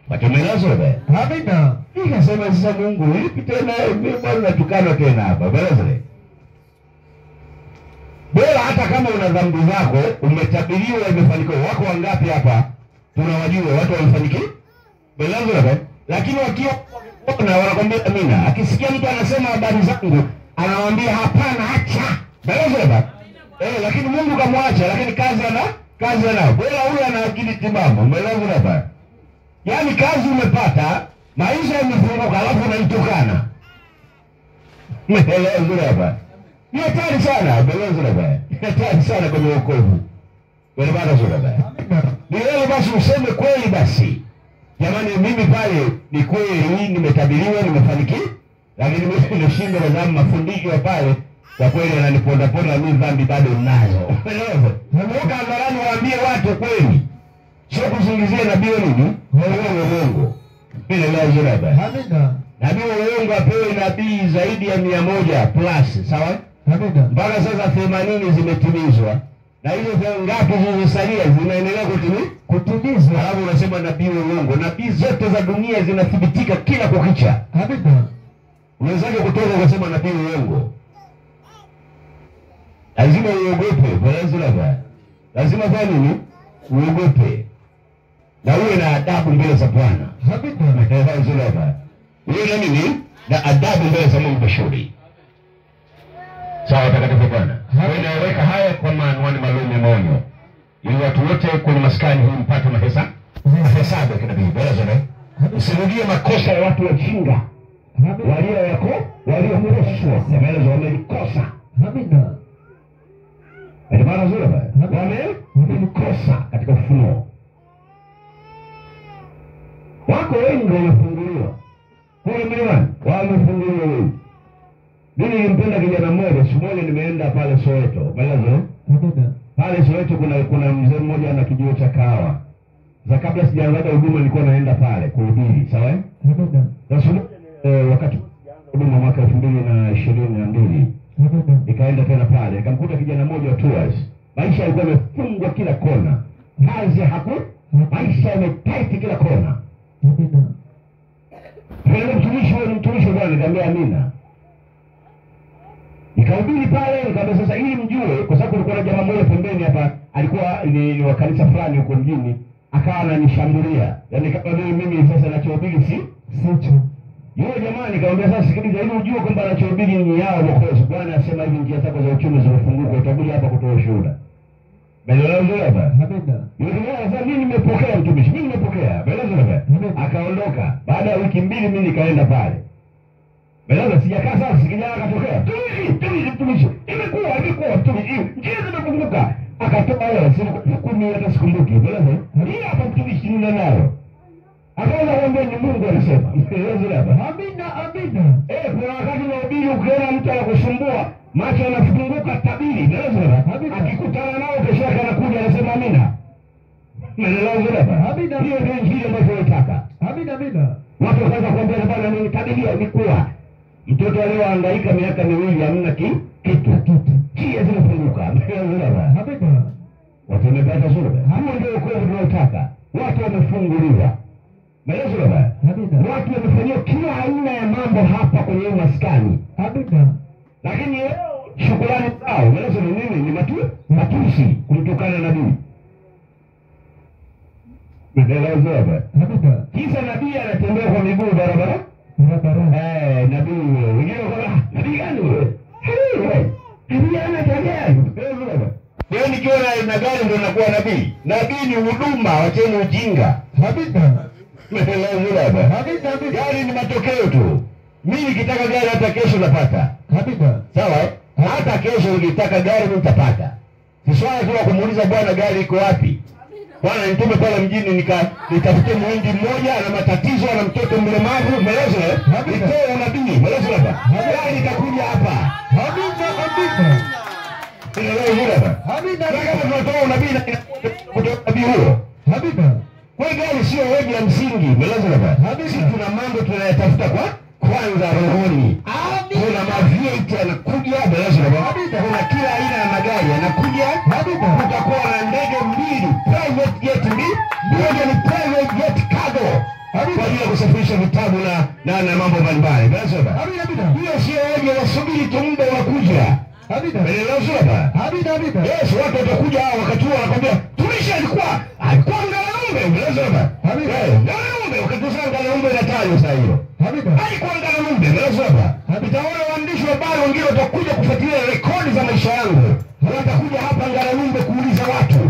Watemelazo baba. Amina. Nikasema sasa Mungu, vipi tena mimi bado natukana tena hapa. Belazo. Bora hata kama una dhambi zako, umetabiriwa imefanikiwa. Wako wangapi hapa? Tunawajua watu wamefanikiwa. Belazo baba. Lakini wakiwa wanakwambia amina. Akisikia mtu anasema habari zangu, anawaambia hapana, acha. Belazo baba. Lakini Mungu kamwacha, lakini kazi ana. Bora huyu ana akili timamu. Belazo baba. Yaani kazi umepata, maisha yamefunguka, alafu unanitukana. Belazo baba. Ni hatari sana, Belazo baba. Ni hatari sana kwenye wokovu. Belazo baba. Ni wewe basi useme kweli basi. Jamani mimi pale ni kweli nimetabiriwa, nimefanikiwa, lakini mimi nimeshindwa kwa sababu mafundisho pale kwa kweli ananiponda mimi dhambi bado ninazo. Belazo. Mungu hadharani waambie watu kweli. Sio kusingizia nabii nini? Uongo. Belazo baba. Amina. Nabii uongo apewe nabii zaidi ya 100 plus, sawa? Amina. Mpaka sasa 80 zimetimizwa. Na hizo ngapi zilizosalia zinaendelea kutimizwa. Alafu unasema nabii wa uongo. Nabii zote za dunia zinathibitika kila kukicha. Amina. Unawezaje kutoka ukasema nabii wa uongo? Lazima uogope, lazima fanya nini? Uogope. Na uwe na adabu mbele za Bwana. Amina. Uwe na nini? Na adabu mbele za Mungu Bashuri. Sawa takatifu Bwana. Naweka haya kwa maanwani maalum ya maonyo. Ili watu wote kwenye maskani huu mpate mahesabu ya kinabii. Usirudie makosa ya watu wajinga. Waliomreshwa. Wamelikosa. Amina. Maana zuri wamelikosa katika ufunuo. Wako wengi wamefunguliwa. Kwa mliwani wamefunguliwa wengi. Mimi nilimpenda kijana mmoja, siku moja nimeenda pale Soweto. Pale Soweto kuna mzee mmoja ana kijiwe cha kahawa. Za kabla sijaanza huduma nilikuwa naenda pale kuhubiri, sawa? Sasa wakati huduma mwaka 2022 nikaenda tena pale, nikamkuta kijana mmoja wa tours. Maisha yalikuwa yamefungwa kila kona. Kazi hakuna, maisha yametight kila kona. Yule mtumishi Bwana nikamwambia amina. Nikahubiri pale, nikamwambia sasa ili mjue, kwa sababu kulikuwa na jamaa mmoja pembeni hapa, alikuwa ni wa kanisa fulani huko mjini, akawa ananishambulia. Yaani kama mimi sasa nachohubiri sicho. Yule jamaa nikamwambia sasa sikiliza, ili ujue kwamba nachohubiri ni yao mkosi. Bwana anasema hivi njia zako za uchumi zimefunguka, utakuja hapa kutoa ushuhuda. Belezo hapa. Yule jamaa sasa mimi nimepokea mtumishi, mimi nimepokea. Belezo hapa. Akaondoka. Baada ya wiki mbili mimi nikaenda pale. Belezo sijakaa sasa sikijana akatokea. Mtumishi. Imekuwa mtumishi. Njia zimefunguka. Akatoa leo siku mimi hata sikumbuki. Belezo. Hii hapa mtumishi nina nayo. Akaanza kuambia ni Mungu anasema. Belezo hapa. Amina. Kuna wakati unahubiri ukiona mtu anakusumbua, macho yanafunguka tabiri. Belezo hapa. Akikutana nao kesho yake anakuja anasema amina. Belezo hapa. Amina. Hiyo ndio injili ambayo tunataka. Amina. Watu wakaanza kuambia bwana mimi tabiria nikuwa. Mtoto aliyohangaika miaka miwili hamna kitu. Njia zimefunguka. Amina. Watu wamepata sura. Huo ndio ukweli tunaotaka. Watu wamefunguliwa. Maelezo baba. Watu wamefanyia kila aina ya mambo hapa kwenye maskani. Amina. Lakini shukrani zao, maelezo ni nini? Ni matusi kumtukana nabii. Maelezo baba. Kisa nabii anatembea kwa miguu barabara. Nabii wengine wako nabii gani wewe? Nabii anatembea. Maelezo baba. Leo nikiona na gari ndio nakuwa nabii. Nabii ni huduma, wacheni ujinga. Amina. Gari ni matokeo tu. Mimi nikitaka gari hata kesho napata. Sawa? Hata kesho nikitaka gari nitapata. Si swala tu la kumuuliza Bwana gari iko wapi. Bwana nitume pale mjini nitafute muhindi mmoja na matatizo na mtoto mlemavu, melezo. Nitoe nabii, melezo hapa. Gari itakuja hapa. Amina. Kama tunatoa nabii na kutoa nabii huo. Kwa gari sio hoja ya msingi, melezo hapa. Sisi tuna mambo tunayatafuta kwanza rohoni. Kuna mavieti yanakuja, melezo hapa. Kuna kila aina ya magari yanakuja. Kutakuwa na ndege mbili, private jet mbili. Moja ni private jet cargo. Kwa ajili ya kusafirisha vitabu na mambo mbalimbali. Melezo hapa. Hiyo sio hoja, wasubiri tu muda unakuja. Melezo hapa. Yes, watu watakuja wakati huo wanakwambia tumisha alikuwa ngalaumbe. Melezo hapa. Ngalaumbe, wakati sasa ngalaumbe inatajwa saa hiyo. Alikuwa ngalaumbe. Melezo hapa. Itaona waandishi wa habari wengine watakuja kufuatilia rekodi za maisha yangu. Watakuja hapa ngalaumbe kuuliza watu.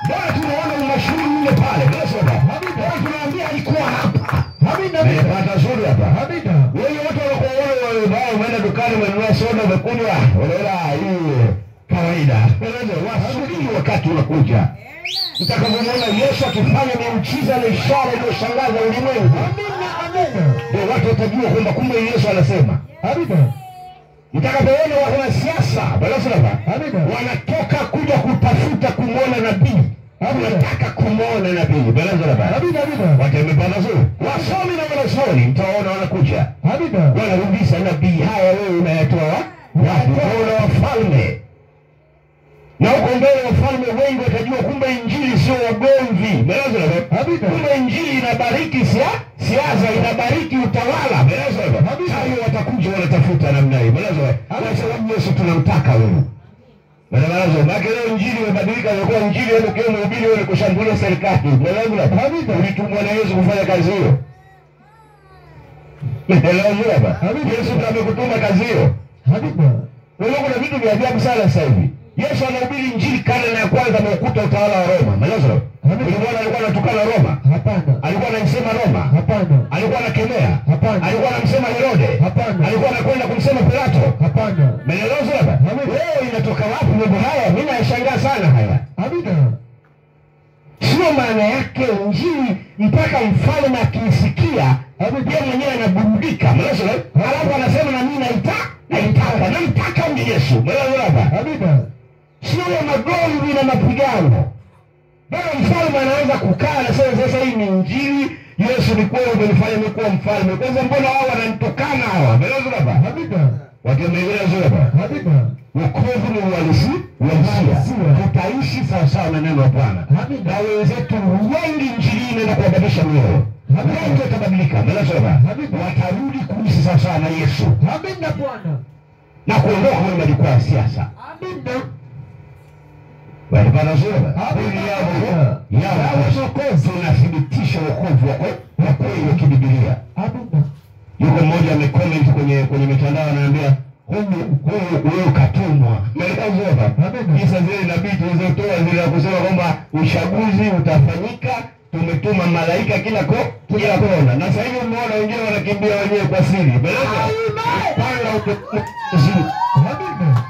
Bwana tunaona unashughuli mle pale. Melezo hapa. Bwana tunaambia alikuwa hapa. Nimepata zuri hapa. Wewe watu wanakuwa wale umeenda dukani umenunua soda umekunywa. Unaona hii kawaida. Melezo wasubiri wakati unakuja. Utakapomwona Yesu akifanya miujiza na ishara iliyoshangaza ulimwengu. Ndio watu watajua kwamba kumbe Yesu anasema. Utakapoona wanasiasa, wanatoka kuja kutafuta kumwona nabii. Wanataka kumwona nabii. Watu wamepanda zuri. Wasomi na wanazuoni mtaona wanakuja. Wanarudisha nabii haya wewe unayatoa wapi? Utaona wafalme. Na huko mbele wafalme wengi watajua kumbe injili sio ugomvi. Umeelewa? Kumbe injili inabariki siasa, inabariki utawala. Umeelewa? Hayo watakuja wanatafuta namna hiyo. Umeelewa? Anasema Yesu tunamtaka wewe. Umeelewa? Maana leo injili imebadilika, imekuwa injili ile kwa mhubiri wewe kushambulia serikali. Umeelewa? Ulitumwa na Yesu kufanya kazi hiyo. Umeelewa? Yesu amekutuma kazi hiyo. Wewe kuna vitu vya ajabu sana sasa hivi. Yesu anahubiri injili karne ya kwanza amekuta utawala wa Roma. Umeelewa? Uliona alikuwa anatukana Roma? Hapana. Alikuwa anasema Roma? Hapana. Alikuwa anakemea? Hapana. Alikuwa anamsema Herode? Hapana. Alikuwa anakwenda kumsema Pilato? Hapana. Umeelewa hapa? Leo inatoka wapi mambo haya? Mimi nashangaa sana haya. Amina. Sio maana yake injili mpaka mfalme akisikia, yeye mwenyewe anaburudika. Umeelewa? Alafu anasema na mimi namtaka ndi Yesu. Umeelewa hapa? Amina. Sio magomvi na mapigano. Bado mfalme anaweza kukaa na sasa hii ni injili, Yesu ni kweli umenifanya nimekuwa mfalme. Kwanza mbona wao wananitukana hawa? Umeelewa hapa? Amina. Watu wameelewa hapa? Amina. Wokovu ni uhalisia. Tutaishi sawa sawa na neno la Bwana. Na wenzetu wengi injili inaenda kuwabadilisha mioyo. Wengi watabadilika. Umeelewa hapa? Watarudi kuishi sawa sawa na Yesu. Amina Bwana. Na kuondoka kwenye majukwaa ya siasa. Amina. Walipata sura. Ya wokovu tunathibitisha wokovu wa kweli wa Biblia. Amina. Yuko mmoja amecomment kwenye mitandao anaambia huyu katumwa. Umeelewa hapa? Kisa zile nabii tulizotoa zile kusema kwamba uchaguzi utafanyika, tumetuma malaika kila kona. Na sasa hivi umeona wengine wanakimbia wenyewe kwa siri. Umeelewa? Panga utokuzi. Amina.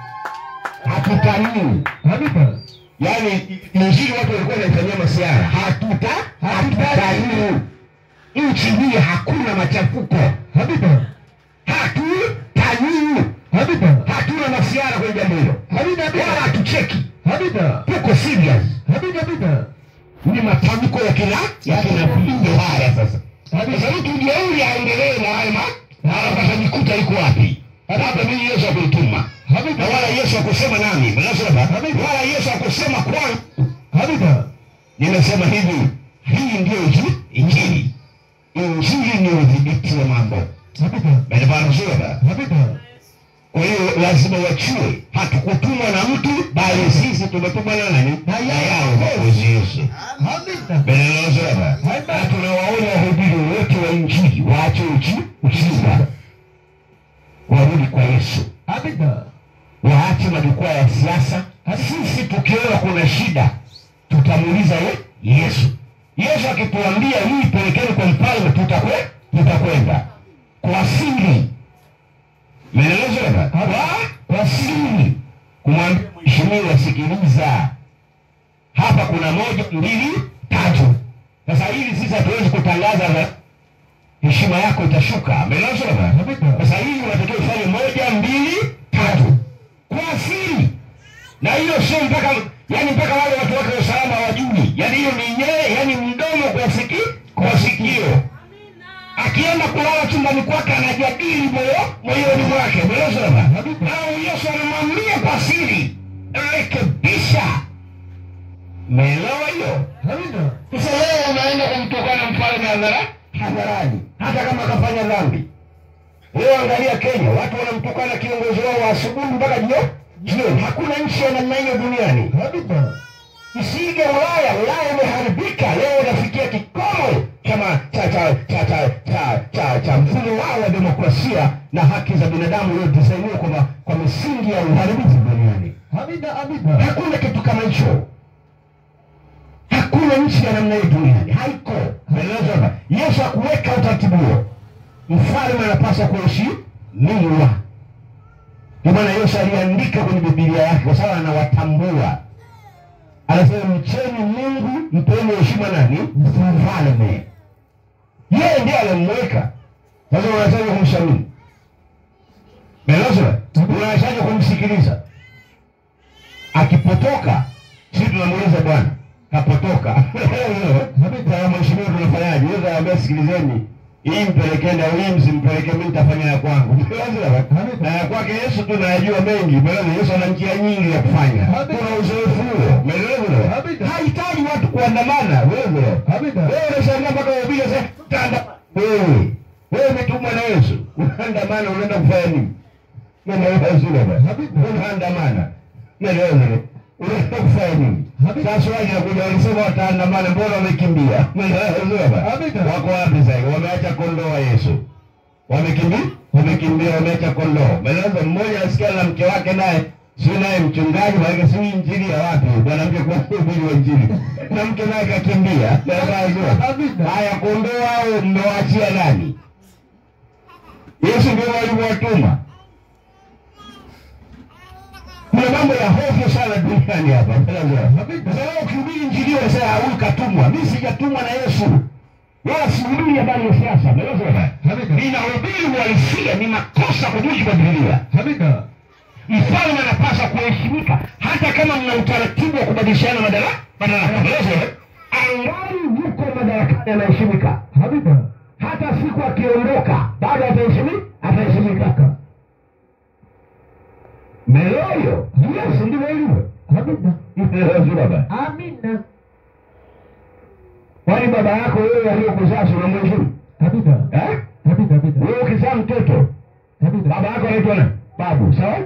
Hatutani. Amina. Yaani injili watu walikuwa wanaifanyia masiara. Hatutani. Nchi hii hakuna machafuko. Amina. Hatutani. Amina. Hatuna masiara kwenye jambo hilo. Amina. Wala hatucheki. Amina. Tuko serious. Amina. Ni matamko ya kinabii haya sasa. Sasa mtu jeuri aendelee na haya na atajikuta yuko wapi? Hata mimi Yesu akunituma. Na wala Yesu akusema nami. Wala Yesu akusema kwangu. Amina. Nimesema hivi, hii ndio injili. Injili ni udhibiti wa mambo. Amina. Amina. Kwa hiyo lazima wachue, hatukutumwa na mtu bali sisi tumetumwa na nani? Na yao Yesu. Amina. Beleloza. Tunawaona wahubiri wote wa injili waache ujinga. Warudi kwa Yesu. Amina. Waache majukwaa ya siasa. Sisi tukiona kuna shida tutamuuliza Yesu. Yesu akituambia hii pelekeni kwa mfalme tutakwenda. Kwa siri. Umeelewa? Kwa siri. Kumwambia mheshimiwa sikiliza. Hapa kuna 1, 2, 3. Sasa hivi sisi hatuwezi kutangaza heshima yako itashuka. Umeelewa? Sasa hivi unatakiwa ufanye 1, 2, 3. Kwa siri. Na hiyo sio mpaka wale watu wake wa usalama hawajui. Yaani hiyo ni yani mdomo kwa sikio. Akienda kulala chumbani kwake anajadili moyoni mwake. Umeelewa? Na Yesu anamwambia kwa siri, rekebisha. Umeelewa hiyo? Amina. Sasa leo unaenda kumtukana mfalme hadharani, hata kama akafanya dhambi. Leo angalia Kenya, watu wanamtukana kiongozi wao asubuhi mpaka jioni. Hakuna nchi ya namna hiyo duniani. Amina. Isige Ulaya imeharibika. Leo inafikia kikomo cha mfumo wao wa demokrasia na haki za binadamu leo disainiwa kwa misingi ya uharibifu duniani. Amina. Hakuna kitu kama hicho. Hakuna nchi ya namna hiyo duniani. Haiko. Umeelewa? Yesu hakuweka utaratibu huo. Mfalme anapaswa kuheshimiwa. Kwa maana Yesu aliandika kwenye Biblia yake kwa sababu anawatambua. Anasema mcheni Mungu, mpeni heshima nani? Mfalme. Yeye ndiye alimweka. Sasa unataka kumshauri. Umeelewa? Unataka kumsikiliza. Akipotoka, sisi tunamuuliza Bwana, kapotoka. Habita mheshimiwa tunafanyaje? Yeye anambia sikilizeni. Hii mpelekeni au hii msimpeleke, mimi nitafanya ya kwangu. Na ya kwake Maana Yesu tunayajua mengi, maana Yesu ana njia nyingi ya kufanya. Kuna uzoefu huo. Umeelewa? Hahitaji watu kuandamana. Wewe unashangaa mpaka wapiga sasa tanda. Wewe umetumwa na Yesu. Unaandamana unaenda kufanya nini? Unaandamana. Unaenda kufanya nini? Sasa wanakuja walisema wataandamana, mbona wamekimbia? Wako wapi sasa? Wameacha kondoo wa Yesu. Wamekimbia wameacha kondoo. Maana mmoja asikia na mke wake naye, si naye mchungaji wake, si injili ya wapi? Mwanamke kwa sababu wa injili. Na mke naye kakimbia. Haya kondoo hao mmewaachia nani? Yesu ndio aliwatuma. Kuna mambo ya hofu sana duniani hapa. Sasa ukihubiri injili unasema huyu katumwa. Mimi sijatumwa na Yesu. Wala sihubiri habari ya siasa. Ninahubiri uhalisia, ni makosa kwa mujibu wa Biblia. Mfalme anapaswa kuheshimika hata kama mna utaratibu wa kubadilishana madaraka. Angali yuko madarakani anaheshimika. Hata siku akiondoka bado ataheshimika. Meloyo, Yesu ndivyo ilivyo. Amina. Kwani baba yako wewe aliyokuzaa unamheshimu? Wewe ukizaa mtoto, baba yako anaitwa nani? Babu, sawa?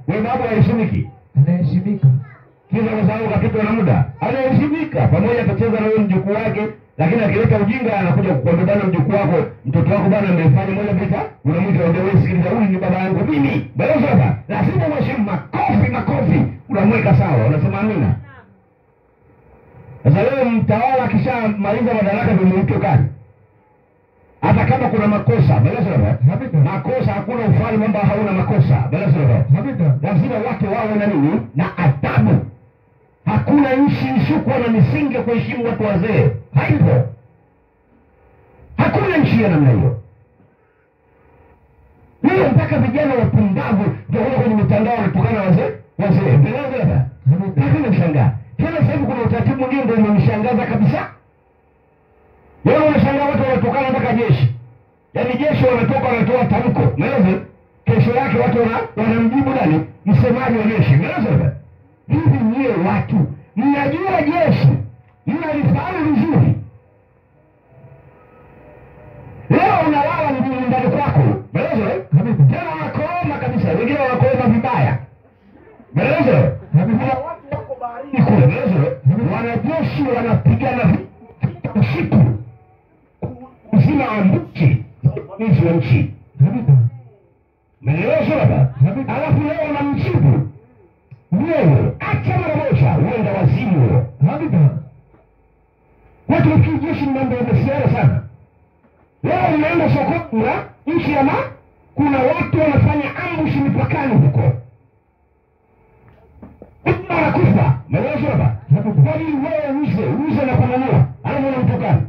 Wewe babu haheshimiki? Anaheshimika. Kila kwa sababu kapitwa na muda, anaheshimika. Pamoja atacheza na wewe mjukuu wake, lakini akileta ujinga anakuja kukwambia bana mjukuu wako, mtoto wako bana amefanya moja vita, unamwita ndio wewe sikiliza, huyu ni baba yangu mimi. Baba, lazima mheshimu. Makofi. Unamweka sawa, unasema amina. Sasa leo mtawala akishamaliza madaraka vimemtokana. Hata kama kuna makosa, makosa hakuna ufalme ambao hauna makosa. Lazima watu wawe na nini? Na adabu. Hakuna nchi isiyokuwa na misingi ya kuheshimu watu wazee. Haipo. Hakuna nchi ya namna hiyo. Leo mpaka vijana wapumbavu ndio kwenye mitandao wanatukana wazee. Lakini mshangaa. Tena sasa kuna utaratibu mwingine ndio umenishangaza kabisa. Wewe unashangaa watu wanatokana mpaka jeshi. Yaani jeshi wanatoka wanatoa tamko. Umeelewa? Kesho yake watu wanamjibu nani? Msemaji wa jeshi. Umeelewa? Hivi nyie watu mnajua jeshi mnalifahamu vizuri. Leo unalala ndani kwako. Umeelewa? Tena wanakooma kabisa. Wengine wanakooma vibaya. Umeelewa? Watu wako baharini kule. Umeelewa? Wanajeshi wanapigana usiku. Uzima wa mbuki hizo nchi. Umeelewa baba? Alafu leo unamjibu wewe, acha mara moja uenda wazimu. Watu wakijeshi mambo yamesiana sana. Leo unaenda sokoni na nchi ya kuna watu wanafanya ambush mipakani huko. Wanakufa. Umeelewa baba? Kwani wewe uze na kununua. Alafu unamtokana.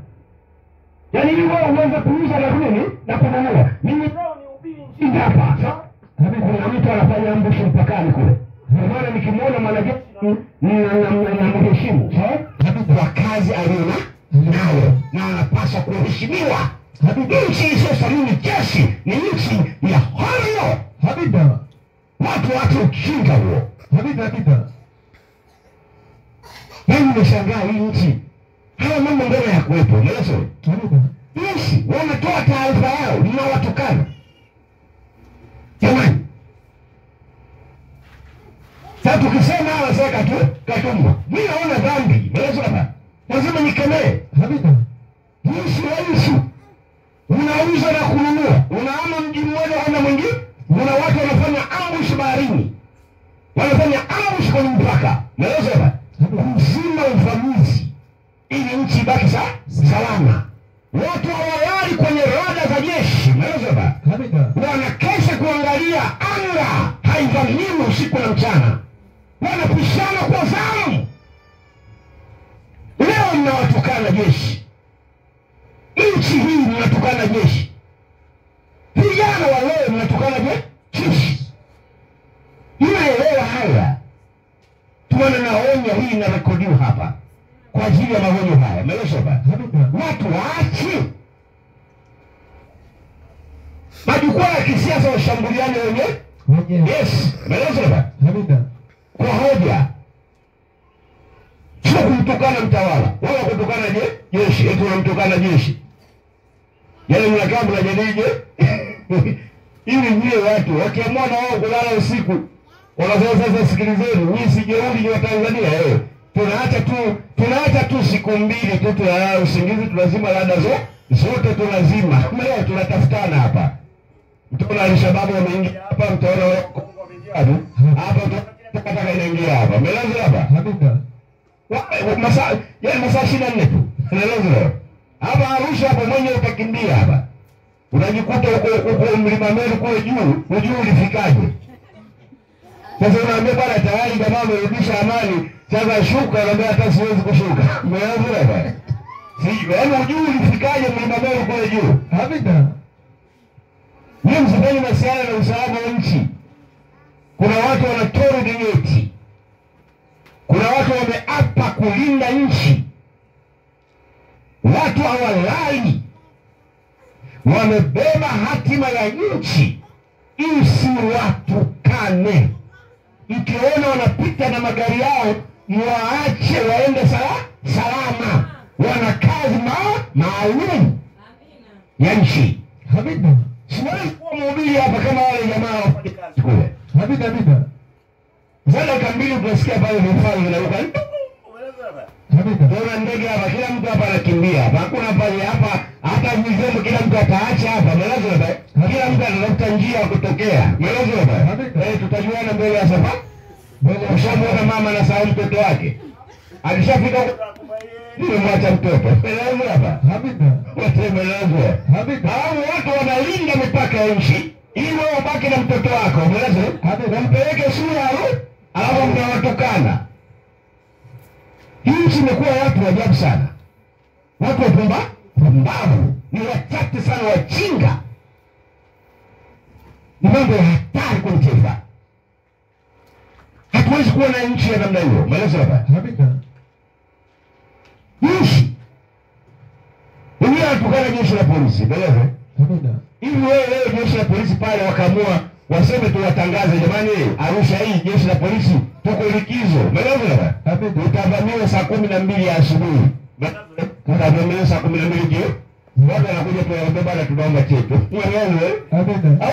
Yaani wewe unaweza kuuza na nini na kununua. Mimi leo nihubiri nchi hapa. Kuna mtu anafanya ambush mpakani kule. Kwa maana nikimwona mwanajeshi na mheshimu. Kwa kazi aliyonayo na anapaswa kuheshimiwa. Nchi isiyosalini jeshi ni nchi ya horio. Watu uchinga huo. Yaani nimeshangaa hii nchi. Haya mambo mbele ya kuwepo. Umeelewa? Yes, wametoa taarifa yao ninawatukana. Jamani. Sasa tukisema hawa sasa katumwa. Mimi naona dhambi. Umeelewa? Lazima nikemee. Yesu. Unauza na kununua. Unaama mji mmoja hana mwingine. Kuna watu wanafanya ambush baharini. Wanafanya ambush kwenye mpaka. Umeelewa? Kuzima uvamizi ili nchi ibaki salama. Watu hawalali kwenye rada za jeshi. Umeelewa? Wanakesha kuangalia anga haivamiwi usiku na mchana. Wanapishana kwa zamu. Leo mnawatukana jeshi. Nchi hii mnatukana jeshi. Vijana wa leo mnatukana jeshi. Unaelewa haya? Tuone naonya hii inarekodiwa hapa kwa ajili ya maonyo haya. Umeelewa? Watu waache. Majukwaa ya kisiasa washambuliane wenyewe. Yes, umeelewa? Hamida. Kwa hoja. Sio kumtukana mtawala, wala kutukana jeshi, eti unamtukana jeshi. Yale mnakaa mnajadili ili nyie watu wakiamua na wao kulala usiku, wanasema sasa sikilizeni, nyinyi si jeuri ni wa Tanzania tunaacha tu siku mbili tu tunalala usingizi, tunazima rada zote tunazima. Leo tunatafutana hapa. Mtaona Al-Shabaab wameingia hapa, mtaona wameingia hapa, tutakataka inaingia hapa. Umeelewa hapa? Hamida. Masaa 24 tu. Unaelewa? Hapa Arusha hapo mwenyewe utakimbia hapa. Unajikuta uko Mlima Meru kule juu, hujui ulifikaje. Sasa unaambia bwana tayari jamaa amerudisha amani, sasa shuka, unaambia hata siwezi kushuka. Umeelewa hapa? Si, yaani hujui ulifikaje Mlima Meru kule juu. Hamida. Ni msifanye masuala na usalama wa nchi. Kuna watu wanatoa dinyeti. Kuna watu wameapa kulinda nchi. Watu hawalali. Wamebeba hatima ya nchi. Isiwatukane. Mkiona wanapita na magari yao, waache waende salama. Wana kazi maalum ya nchi. Hamida. Siwezi kuwa mhubiri hapa kama wale jamaa wafanye kazi kule. Hamida. Zala kambili utasikia pale vifaa vinaruka. Hamida. Kuna ndege hapa, kila mtu hapa anakimbia hapa. Hakuna pale hapa, hata mzembe kila mtu ataacha hapa. Umeelewa hapa? Kila mtu anatafuta njia ya kutokea. Umeelewa hapa? Tutajuana mbele ya safari. Ushamwona mama na sahau mtoto wake. Alishafika nimemwacha mtoto. Umeelewa hapa? Hamida. Umeelewa? Hamida. Hao watu wanalinda mipaka ya nchi ili wewe ubaki na mtoto wako. Umeelewa? Hamida. Mpeleke sura alafu mnawatukana. Hii nchi imekuwa watu wa ajabu sana. Watu wapumbavu. Ni wachache sana wajinga. Ni mambo ya hatari kwa taifa. Hatuwezi kuwa na nchi ya namna hiyo. Umeelewa hapa? Hamida. Nchi. Wengine wanatukana jeshi la polisi. Umeelewa? Hamida. Hivi wewe jeshi la polisi pale wakaamua waseme tu watangaze, jamani Arusha hii jeshi la polisi tuko likizo. Umeelewa? Hamida. Utavamiwa saa 12 ya asubuhi. Utavamiwa saa 12 jioni. Watu wanakuja tuwaombe bana tunaomba chetu. Umeelewa? Hamida.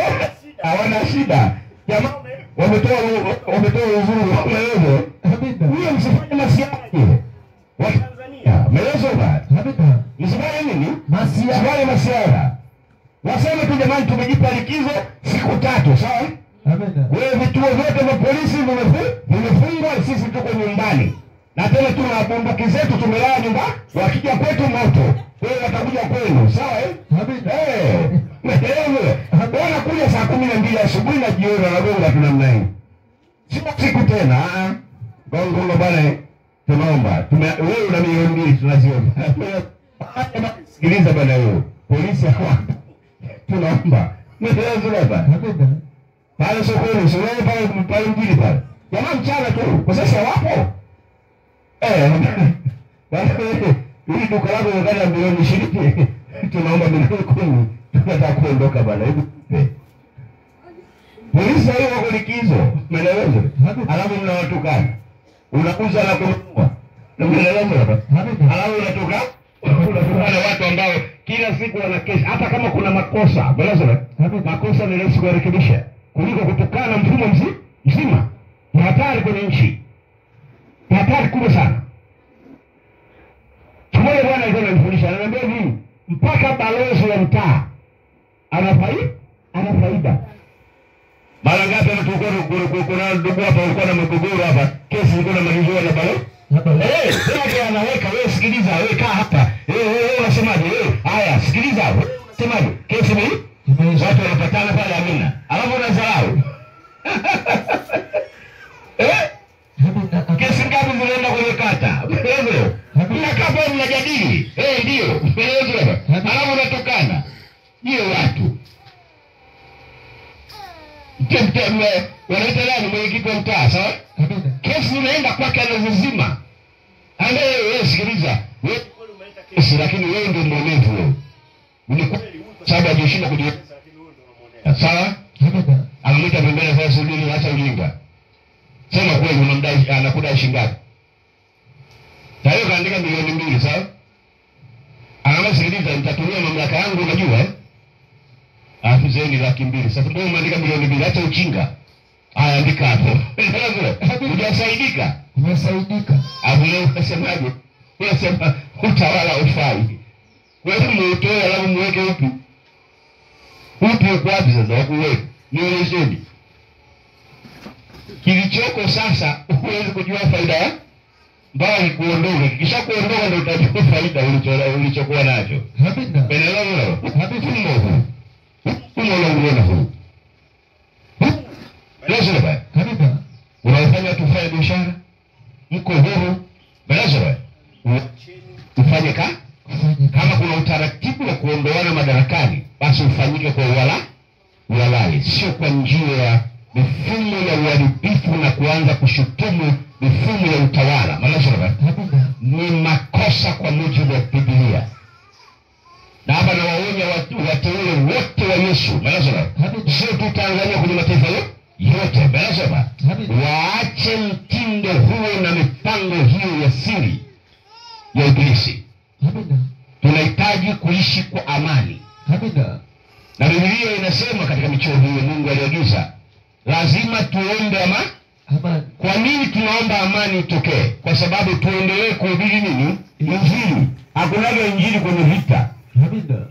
Hawana shida. Jamaa wametoa uzuru. Umeelewa? Hamida. Huyo msifanye masiara ile. Wa Tanzania. Umeelewa? Hamida. Msifanye nini? Masiara. Waseme tu jamani tumejipa likizo siku 3, sawa? Hamida. Wewe vituo vyote vya polisi vimefungwa, sisi tuko nyumbani. Na tena tuna bunduki zetu tumelala nyumbani, wakija kwetu moto. Wewe watakuja kwenu, sawa Hamida. Wewe wanakuja saa 12 asubuhi na jioni wanagonga tunamna hii. Siku tena, gongo bwana tunaomba. Wewe una milioni 2 tunaziomba. Sikiliza bwana wewe. Polisi hawa tunaomba. Mmeelewa hapa? Hamida. Pale sokoni, sio pale mjini pale. Jamaa mchana tu, kwa sasa wapo. Hili duka lako linataka milioni 20. Tunaomba milioni 10. Tunataka kuondoka bwana. Hebu tupe. Polisi hiyo wako likizo. Umeelewa? Alafu mnawatukana. Unakuza na kununua. Umeelewa hapa? Alafu unatukana watu ambao kila siku wana kesi, hata kama kuna makosa. Umeelewa? Makosa ni rahisi kurekebisha kuliko kutukana mfumo mzima. Ni hatari kwenye nchi. Ni hatari kubwa sana. Tumoja bwana alikuwa ananifundisha, ananiambia hivi, mpaka balozi wa mtaa ana faida. Mara ngapi kuna ndugu hapa walikuwa na mgogoro hapa, kesi ilikuwa inamalizwa na balozi. Sasa anaweka wewe, sikiliza wewe, kaa hapa. Wewe unasemaje? Haya, sikiliza. Semaje? Kesi ni watu wanapatana pale Amina. Alafu unadharau. Kesi ngapi mnaenda kwenye kata? Mnakaa pale mnajadili. Ndio. Alafu unatokana. Hiyo watu. Wanaita nani mwenyekiti wa mtaa, sawa? Kesi inaenda kwake anazizima. Wewe sikiliza. Wewe kesi lakini wewe ndio mwonevu wewe. Ni kweli sababu hajashinda kujieleza lakini wewe ndio Sawa? Amina. Anamwita pembeni sasa, subiri acha ujinga. Sema kweli unamdai, anakudai shilingi ngapi? Tayo kaandika milioni 2, sawa? Anamwambia sikiliza, nitatumia mamlaka yangu unajua afizeni 200,000. Sasa mbona umeandika milioni 2? Acha ujinga. Haya andika hapo. Hujasaidika. Umesaidika. Hapo leo unasemaje? Unasema utawala ufai. Wewe muutoe alafu muweke upi? Upi uko wapi sasa wakuweka? Nielezeni. Kilichoko sasa huwezi kujua faida ya mbali kuondoka. Kisha kuondoka ndio utajua faida ulichokuwa nacho. Amina. Penelewa. Amina. Unaona huu. Lazima baya. Amina. Unafanya tufanye biashara. Mko huru. Lazima ufanye kama kuna utaratibu wa kuondoana madarakani, basi ufanyike kwa uhalali, sio kwa njia ya mifumo ya uharibifu na kuanza kushutumu mifumo ya utawala. Lazima ni makosa kwa mujibu wa Biblia. Na hapa nawaonya wateule wote wa Yesu. Lazima sio tu Tanzania, kwenye mataifa yote. Lazima waache mtindo huo na mipango hiyo ya siri ya Ibilisi. Amina. Tunahitaji kuishi kwa amani. Amina. Na Biblia inasema katika michoro hiyo Mungu aliagiza lazima tuombe amani. Kwa nini tunaomba amani itokee? Kwa sababu tuendelee kuhubiri nini? Injili. Hakunaga injili kwenye vita. Amina.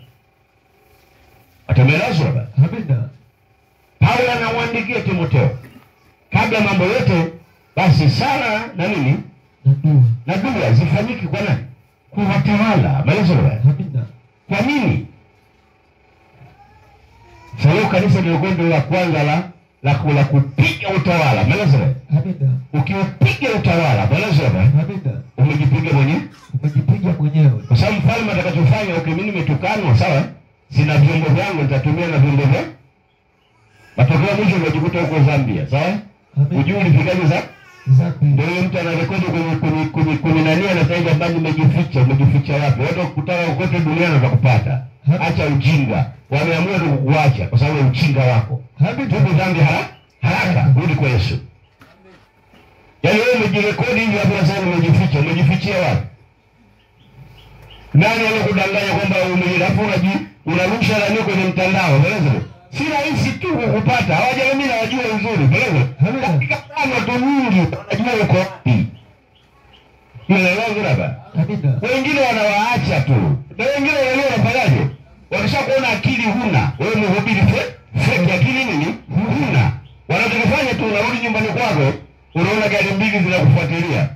Atamelazwa baba. Amina. Paulo anawaandikia Timotheo, kabla mambo yote basi sala na nini? Na dua zifanyike kwa nani? Kwa watawala. Amina. Kwa nini? Sasa kanisa ndio gondo la kwanza la kupiga utawala. Amina. Ukiupiga utawala, amina, umejipiga mwenyewe. Kwa sababu mfalme atakachofanya, mimi nimetukanwa, sawa? Sina vyombo vyangu, nitatumia na vyombo vya. Matokeo mwisho unajikuta huko Zambia, sawa? Ujui ulifikaje za? Ndio mtu anarekodi kwenye nani anasema bali umejificha wapi? Watu wakutana kote duniani watakupata. Acha ujinga. Wameamua kukuacha kwa sababu ya ujinga wako. Tubu dhambi haraka, rudi kwa Yesu. Yaani wewe umejirekodi hivi hapo unasema umejifichia wapi? Nani aliyokudanganya kwamba unarusha nani kwenye mtandao? Si rahisi tu kukupata. Hawajamii na wajua uzuri. Katika kama watu nyingi wanajua uko wapi. Unaelewa baba? Wengine wanawaacha tu. Na wengine wanafanyaje? Wakishakuona akili huna, wewe mhubiri fake akili nini? Huna. Wanachofanya tu unarudi nyumbani kwako, unaona gari mbili zinakufuatilia.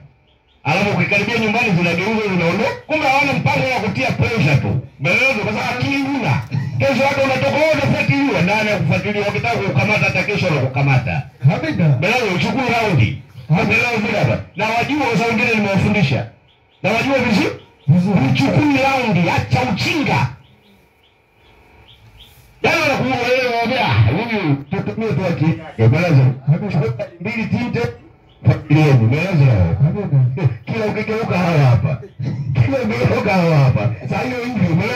Alafu ukikaribia nyumbani zinageuza zinaondoka. Kumbe hawana mpango wa kutia pressure tu. Umeelewa? Kwa sababu akili huna. Kesho hata unatoka wewe unafuatiliwa, nani akufuatilia? Wakitaka kukamata hata kesho na kukamata. Amina. Bado uchukue raundi. Umeelewa vile? Na wajua wao wengine nimewafundisha. Na wajua vizuri? Uchukue raundi, acha uchinga. Yale wanakuelewa huyu tutumie tu akili. Balaza. Mbili tinte. Kila ukigeuka hapa. Sasa hiyo hivi mbele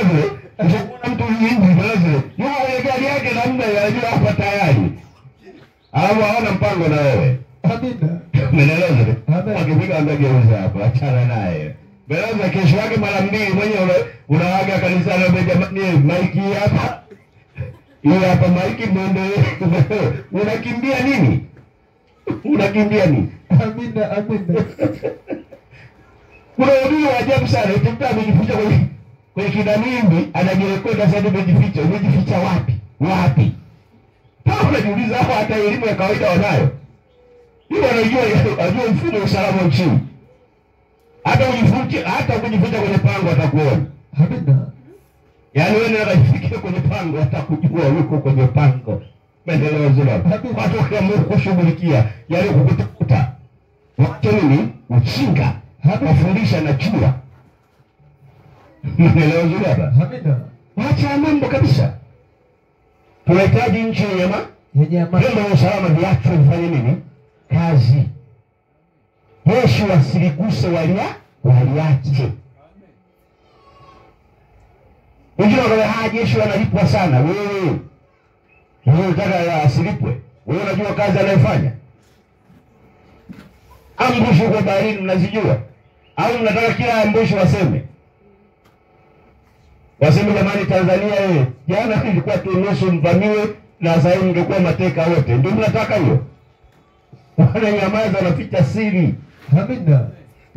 mtu mwingi mbele. Yeye gari yake namna yajua hapa tayari. Alafu haona mpango na wewe. Amina. Umeelewa? Akifika angegeuza hapa, achana naye. Beleza kesho yake mara 2 mwenyewe unawaga kanisa la jamani maiki hapa. Hii hapa maiki mwende. Unakimbia nini? Amina. Kuna watu wa ajabu sana, utakuta amejificha kwenye kidamimbi, anajirekodi sasa amejificha. Umejificha wapi? Pao unajiuliza hapo, hata elimu ya kawaida wanayo. Hiyo anajua mfumo wa usalama nchini. Hata kujificha kwenye pango atakuona. Amina. Yaani wewe unajificha kwenye pango atakujua yuko kwenye pango. Maendeleo zile. Watu kama kushughulikia, yaani kukutafuta. Watu nini? Uchinga. Wafundisha na jua. Maendeleo zile hapa. Amina. Wacha mambo kabisa. Tunahitaji nchi yenye amani. Vyombo vya usalama viachwe vifanye nini? Kazi. Jeshi wasiliguse waliache. Wengine wanaona jeshi wanalipwa sana. Wewe Wewe unataka asilipwe? Wewe unajua kazi anayofanya? Ambusho kwa baharini mnazijua? Au mnataka kila ambusho waseme? Waseme jamani Tanzania jana ilikuwa tu nusu mvamiwe na sasa hivi ndio mateka wote. Ndio mnataka hiyo? Wananyamaza wanaficha siri. Amina.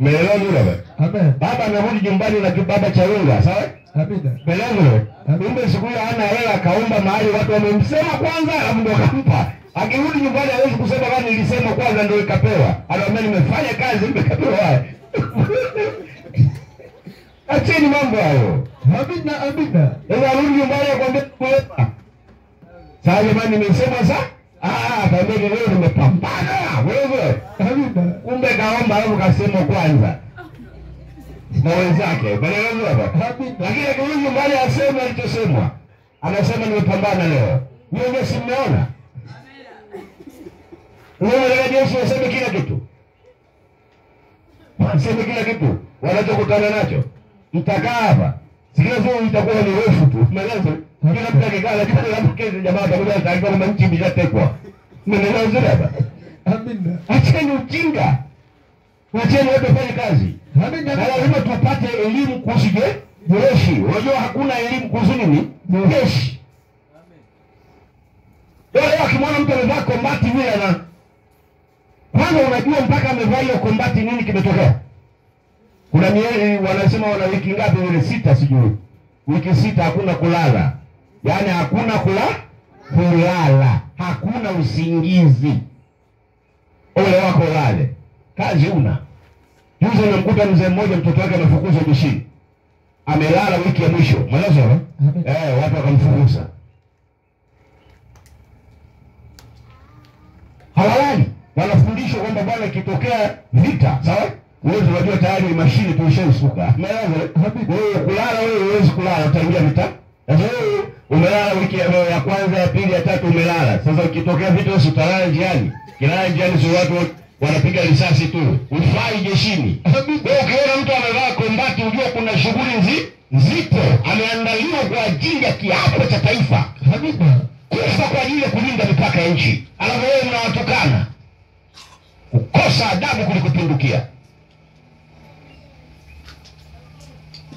Umeelewa wewe? Amen. Baba anarudi nyumbani na kibaba cha unga, sawa? Amina. Umeelewa? Kumbe siku hiyo hana hela akaomba mahali watu wamemsema kwanza alafu ndio akampa. Akirudi nyumbani hawezi kusema kama nilisema kwanza ndio ikapewa. Anaambia nimefanya kazi nimekapewa. Acheni mambo hayo. Amina, amina. Sasa arudi nyumbani akwambia kulepa. Sasa jamani nimesema sasa? Kaambia leo nimepambana. Wewe. Amina. Kumbe kaomba alafu kasema kwanza. Na wenzake. Balewa hapa. Lakini akirudi nyumbani asema alichosemwa. Anasema nimepambana leo. Wewe si mmeona? Wewe ndio Yesu aseme kila kitu. Aseme kila kitu. Wanachokutana nacho. Mtakaa hapa. Sikila sio itakuwa ni refu tu. Umeelewa? Kila mtu akikaa lakini labda kesho jamaa atakuja taarifa kwamba nchi imeshatekwa. Umeelewa hapa? Amina. Acheni ujinga. Acheni watu wafanye kazi. Amina. Na lazima tupate elimu kuhusu jeshi. Unajua hakuna elimu kuhusu nini? Jeshi. Leo akimwona mtu amevaa kombati vile na kwanza unajua mpaka amevaa hiyo kombati nini kimetokea? Kuna miezi wanasema wana wiki ngapi ile 6 sijui. Wiki 6 hakuna kulala. Yaani hakuna kulala. Hakuna usingizi. Ole wako lale. Kazi una. Juzi nimekuta mzee mmoja mtoto wake amefukuzwa jeshini. Amelala wiki ya mwisho. Mwanzo watu wakamfukuza. Hawalali. Wanafundishwa kwamba bwana ikitokea vita, sawa? Wewe unajua tayari mashine tulishaisuka. Wewe kulala wewe huwezi kulala utaingia vita. Sasa wewe umelala wiki ya kwanza, ya pili, ya tatu umelala. Sasa ukitokea vita usitalala njiani. Kilala njiani sio watu wanapiga risasi tu. Ufai jeshini. Wewe ukiona mtu amevaa kombati unajua kuna shughuli nzito ameandaliwa kwa ajili ya kiapo cha taifa. Kufa kwa ajili ya kulinda mipaka ya nchi. Alafu wewe mnawatukana. Kukosa adabu kulikupindukia.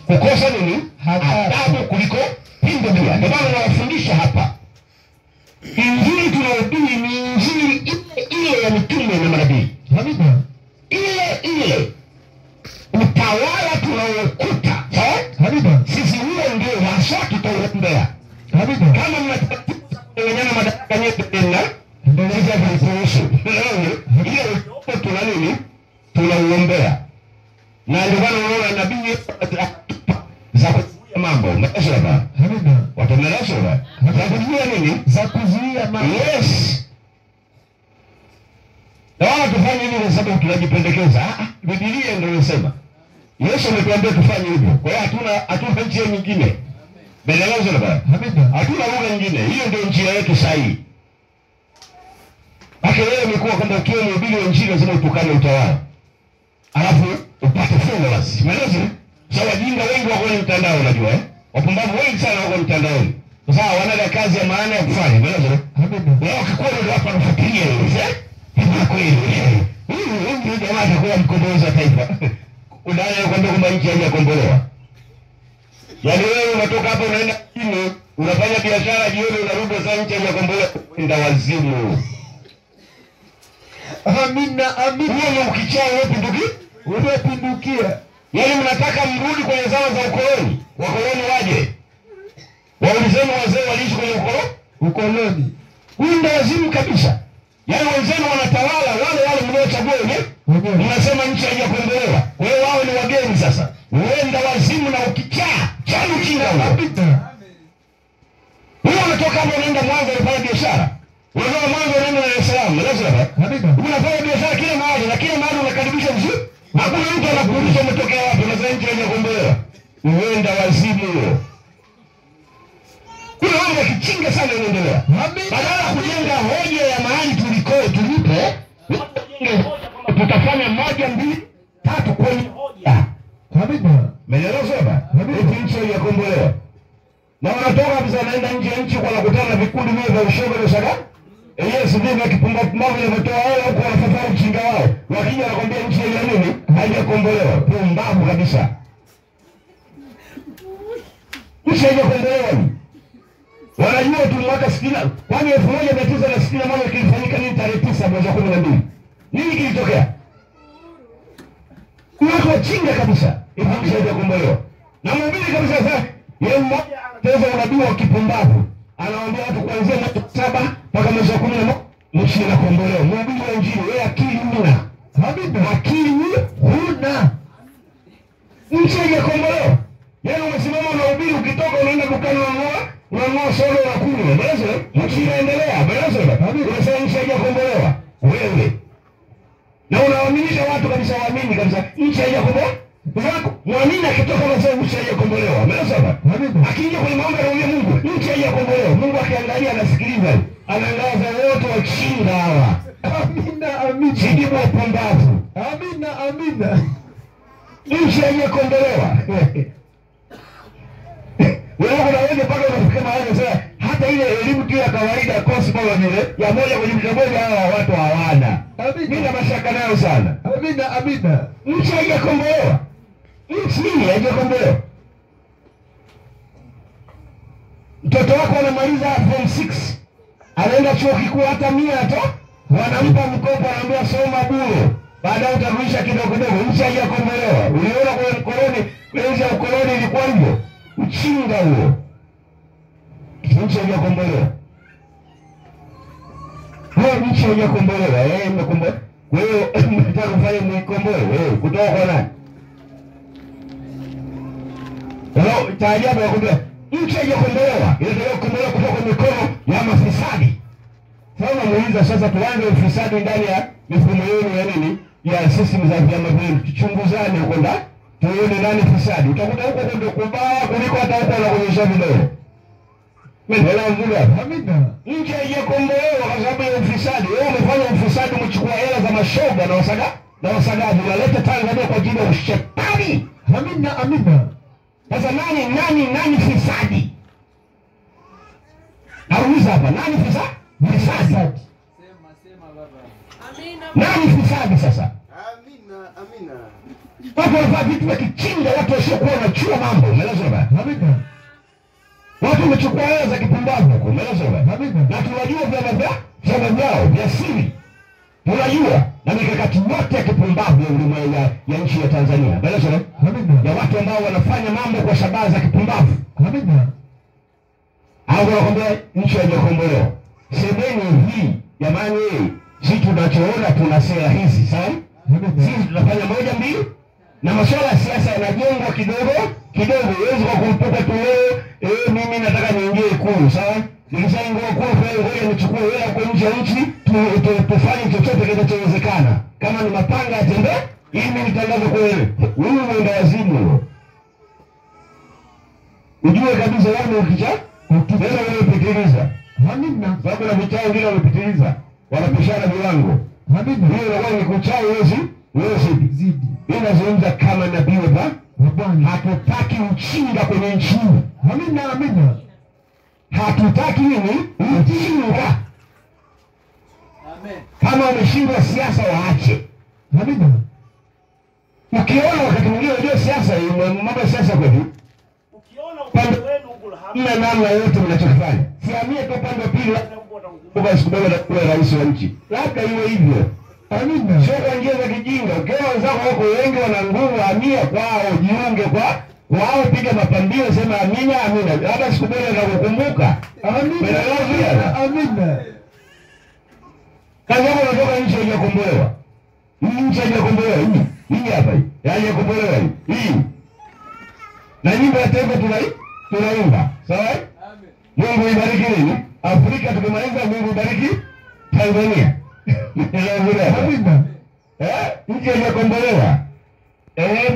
Kukosa nini? Adabu kuliko pindukia. Ndio maana nawafundisha hapa. Injili tunayohubiri ni injili ile ya mitume na manabii. Ile utawala tunaokuta. Sawa? Sisi huo ndio hasa tutaombea. Kama mnataka madaraka yetu tena ndio sisi haturuhusu. Ile tuna nini? Tunauombea. Na ndio maana unaona nabii za kuzuia mambo. Unasema watamelashwa. Za kuzuia nini? Za kuzuia mambo. Yes. Na wao tufanye hivyo kwa sababu tunajipendekeza. Biblia ndio inasema. Yesu ametuambia tufanye hivyo. Kwa hiyo hatuna njia nyingine. Belezo na baba. Hatuna lugha nyingine. Hiyo ndio njia yetu sahihi. Haki leo imekuwa kwamba ukiwa mhubiri wa injili lazima utukane utawala. Alafu upate followers. Umeelewa? Sasa wajinga wengi wako kwenye mtandao unajua Wapumbavu wengi sana wako mtandaoni. Sasa wanaga kazi ya maana ya kufanya. Umeelewa? Wao kikuwa ndio hapa wanafuatilia hivi. Kwa kweli. Huyu jamaa atakuwa mkombozi wa taifa. Udai kwamba kwamba nchi haijakombolewa. Yaani wewe unatoka hapa unaenda chini, unafanya biashara jioni unarudi sasa nchi haijakombolewa. Ndio wazimu. Amina, amina. Wewe ukichaa wewe pindukia. Yaani mnataka mrudi kwenye zama za ukoloni. Wakoloni waje. Waulisema wazee waliishi kwenye ukoloni. Huyu ndio wazimu kabisa. Yaani wenzenu wanatawala wale mliochagua wenyewe. Mnasema nchi haijakombolewa. Wewe wao ni wageni sasa. Uenda wazimu na ukichaa. Chani kinga unapita. Wewe unatoka hapo unaenda Mwanza unafanya biashara. Unatoka Mwanza unaenda Dar es Salaam. Lazima. Unafanya biashara kila mahali na kila mahali unakaribisha vizuri. Hakuna mtu anakuuliza umetokea wapi na nchi haijakombolewa. Uenda wazimu huo. Kuna mambo ya kichinga sana yanaendelea. Badala ya kujenga hoja ya mahali tulipo, wajenge hoja kwamba tutafanya 1, 2, 3 kwenye hoja. Umeelewa sasa? Nchi haijakombolewa. Na wanatoka kabisa wanaenda nje ya nchi kwa kukutana na vikundi vya ushoga na shaka. Yes, vile kipumbavu vinatoa hela huko wanafanya mchinga wao. Wakija wanakwambia nchi ya nini? Haijakombolewa. Pumbavu kabisa. Nchi haijakombolewa. Wanajua tu mwaka 60, kwani 1961 kilifanyika nini tarehe 9 mwezi wa 12? Nini kilitokea? Watu wachinga kabisa. Nchi haijakombolewa. Na mhubiri kabisa sasa, yeye mmoja anateza unabii wa kipumbavu. Anawaambia watu kuanzia mwezi 7 mpaka mwezi wa 11 nchi inakombolewa. Mhubiri wa Injili, wewe akili huna. Habibi, akili huna. Nchi haijakombolewa. Yaani umesimama unahubiri, ukitoka unaenda dukani unanunua soda na kunywa. Basi nchi inaendelea. Basi unasema nchi haijakombolewa. Wewe. Na unawaaminisha watu kabisa waamini kabisa nchi haijakombolewa. Muamini akitoka anasema nchi haijakombolewa. Umeelewa? Akija kwenye mambo ya Mungu, nchi haijakombolewa. Mungu akiangalia anasikiliza. Anaangaza wote wachinga hawa. Amina, amina. Sijibu wapumbavu. Amina, amina. Nchi haijakombolewa. Wewe unaweza paka unafika mahali sasa hata ile elimu tu ya kawaida cosmo ile ya moja kwenye mmoja hawa watu hawana. Mimi na mashaka nayo sana. Amina, amina. Nchi haijakombolewa. Nchi haijakombolewa. Mtoto wako anamaliza form 6. Anaenda chuo kikuu hata 100 tu. Wanampa mkopo anaambia soma bure. Baadaye utarudisha kidogo kidogo. Nchi haijakombolewa. Uliona kwa mkoloni, kwenye ukoloni ilikuwa hivyo. Uchinga huo. Nchi haijakombolewa. Nchi haijakombolewa. Imekombolewa. Wewe unataka kufanya mkomboe wewe kutoka kwa nani? Leo taajabu ya kwamba nchi haijakombolewa. Inataka kukombolewa kutoka kwa mikono ya mafisadi. Sasa muuliza sasa tuanze ufisadi ndani ya mifumo yenu ya nini? Ya system za vyama vyenu. Tuchunguzane huko ndani. Tuone nani fisadi. Utakuta huko ndio kubaya kuliko hata huko anakuonyesha vidole. Mbona mzuri hapa? Amina. Nchi haijakombolewa kwa sababu ya ufisadi. Wewe umefanya ufisadi, umechukua hela za mashoga na wasagaji unaleta Tanzania kwa ajili ya ushetani. Amina, amina. Sasa nani fisadi? Nauliza hapa, nani fisadi? Fisadi. Sema baba. Amina. Nani fisadi sasa? Amina. Watu wanafanya vitu vya kichinga, watu wasiokuwa wanachua mambo. Umeelewa baba? Amina. Watu wamechukua hela za kipumbavu huko. Umeelewa baba? Amina. Na tunajua vyama vyao vya siri. Tunajua na mikakati yote ya kipumbavu ya ulimwengu ya nchi ya Tanzania. Umeelewa? Amina. Ya watu ambao wanafanya mambo kwa shabaha za kipumbavu. Amina. Hao wanakwambia nchi haijakombolewa. Semeni hii, jamani, sisi tunachoona tuna sera hizi, sawa? Sisi tunafanya moja mbili na masuala ya siasa yanajengwa kidogo kidogo. Huwezi kwa kumpuka tu leo, mimi nataka niingie Ikulu, sawa? Nikishaingia Ikulu kwa ngoja nichukue hela kwa nje ya nchi, tufanye chochote kinachowezekana. Kama ni mapanga atende, ili mimi nitangaze kwa wewe. Wewe ndio wazimu. Ujue kabisa wewe ukicha, wewe unapitiliza. Amina. Sababu na vichao wengine wanapitiliza. Wanapishana viwango. Amina. Wewe unakuwa ni kuchao wewe zidi. Mimi nazungumza kama nabii wa Bwana. Hatutaki uchinga kwenye nchi hii. Amina, amina. Hatutaki nini? Uchinga. Amen. Kama wameshindwa siasa waache. Amina. Ukiona wakati mwingine unajua siasa, mambo ya siasa kwetu, Ukiona upande wenu hamna namna yote mnachokifanya. Siamie kwa upande wa pili kwa siku moja atakuwa rais wa nchi. Labda iwe hivyo. Amina. Sio kwa njia za kijinga. Ukiona wenzako wako wengi wana nguvu, amia kwao, jiunge kwao, piga mapambio, sema amina, amina. Labda siku moja atakukumbuka. Amina. Amina. Kazi yako unatoka nchi haijakombolewa. Nchi haijakombolewa hii hapa hii. Haijakombolewa hii. Na nyimbo ya taifa tunaimba. Sawa? Amen. Mungu ibariki nini? Afrika tukimaliza Mungu ibariki Tanzania. Amina. Nchi haijakombolewa.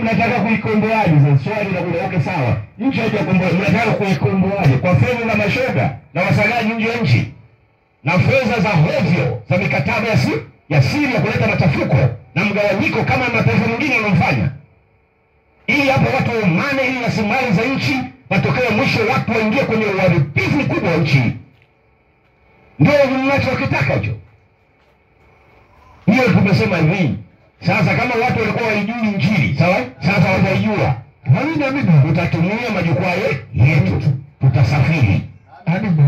Mnataka kuikomboaje sasa? Swali la kuja sawa. Nchi haijakombolewa. Mnataka kuikomboaje? Kwa fedha na mashoga na wasagaji nje ya nchi. Na fedha za hovyo za mikataba ya siri ya kuleta machafuko na mgawanyiko kama mataifa mengine yanayofanya. Ili hapo watu waumane, ili rasilimali za nchi matokeo mwisho watu waingie kwenye uharibifu mkubwa wa nchi. Ndio mnachokitaka hicho. Hiyo tumesema hivi. Sasa kama watu walikuwa waijui Injili, sawa? Sasa wataijua. Amina. Tutatumia majukwaa yetu. Tutasafiri.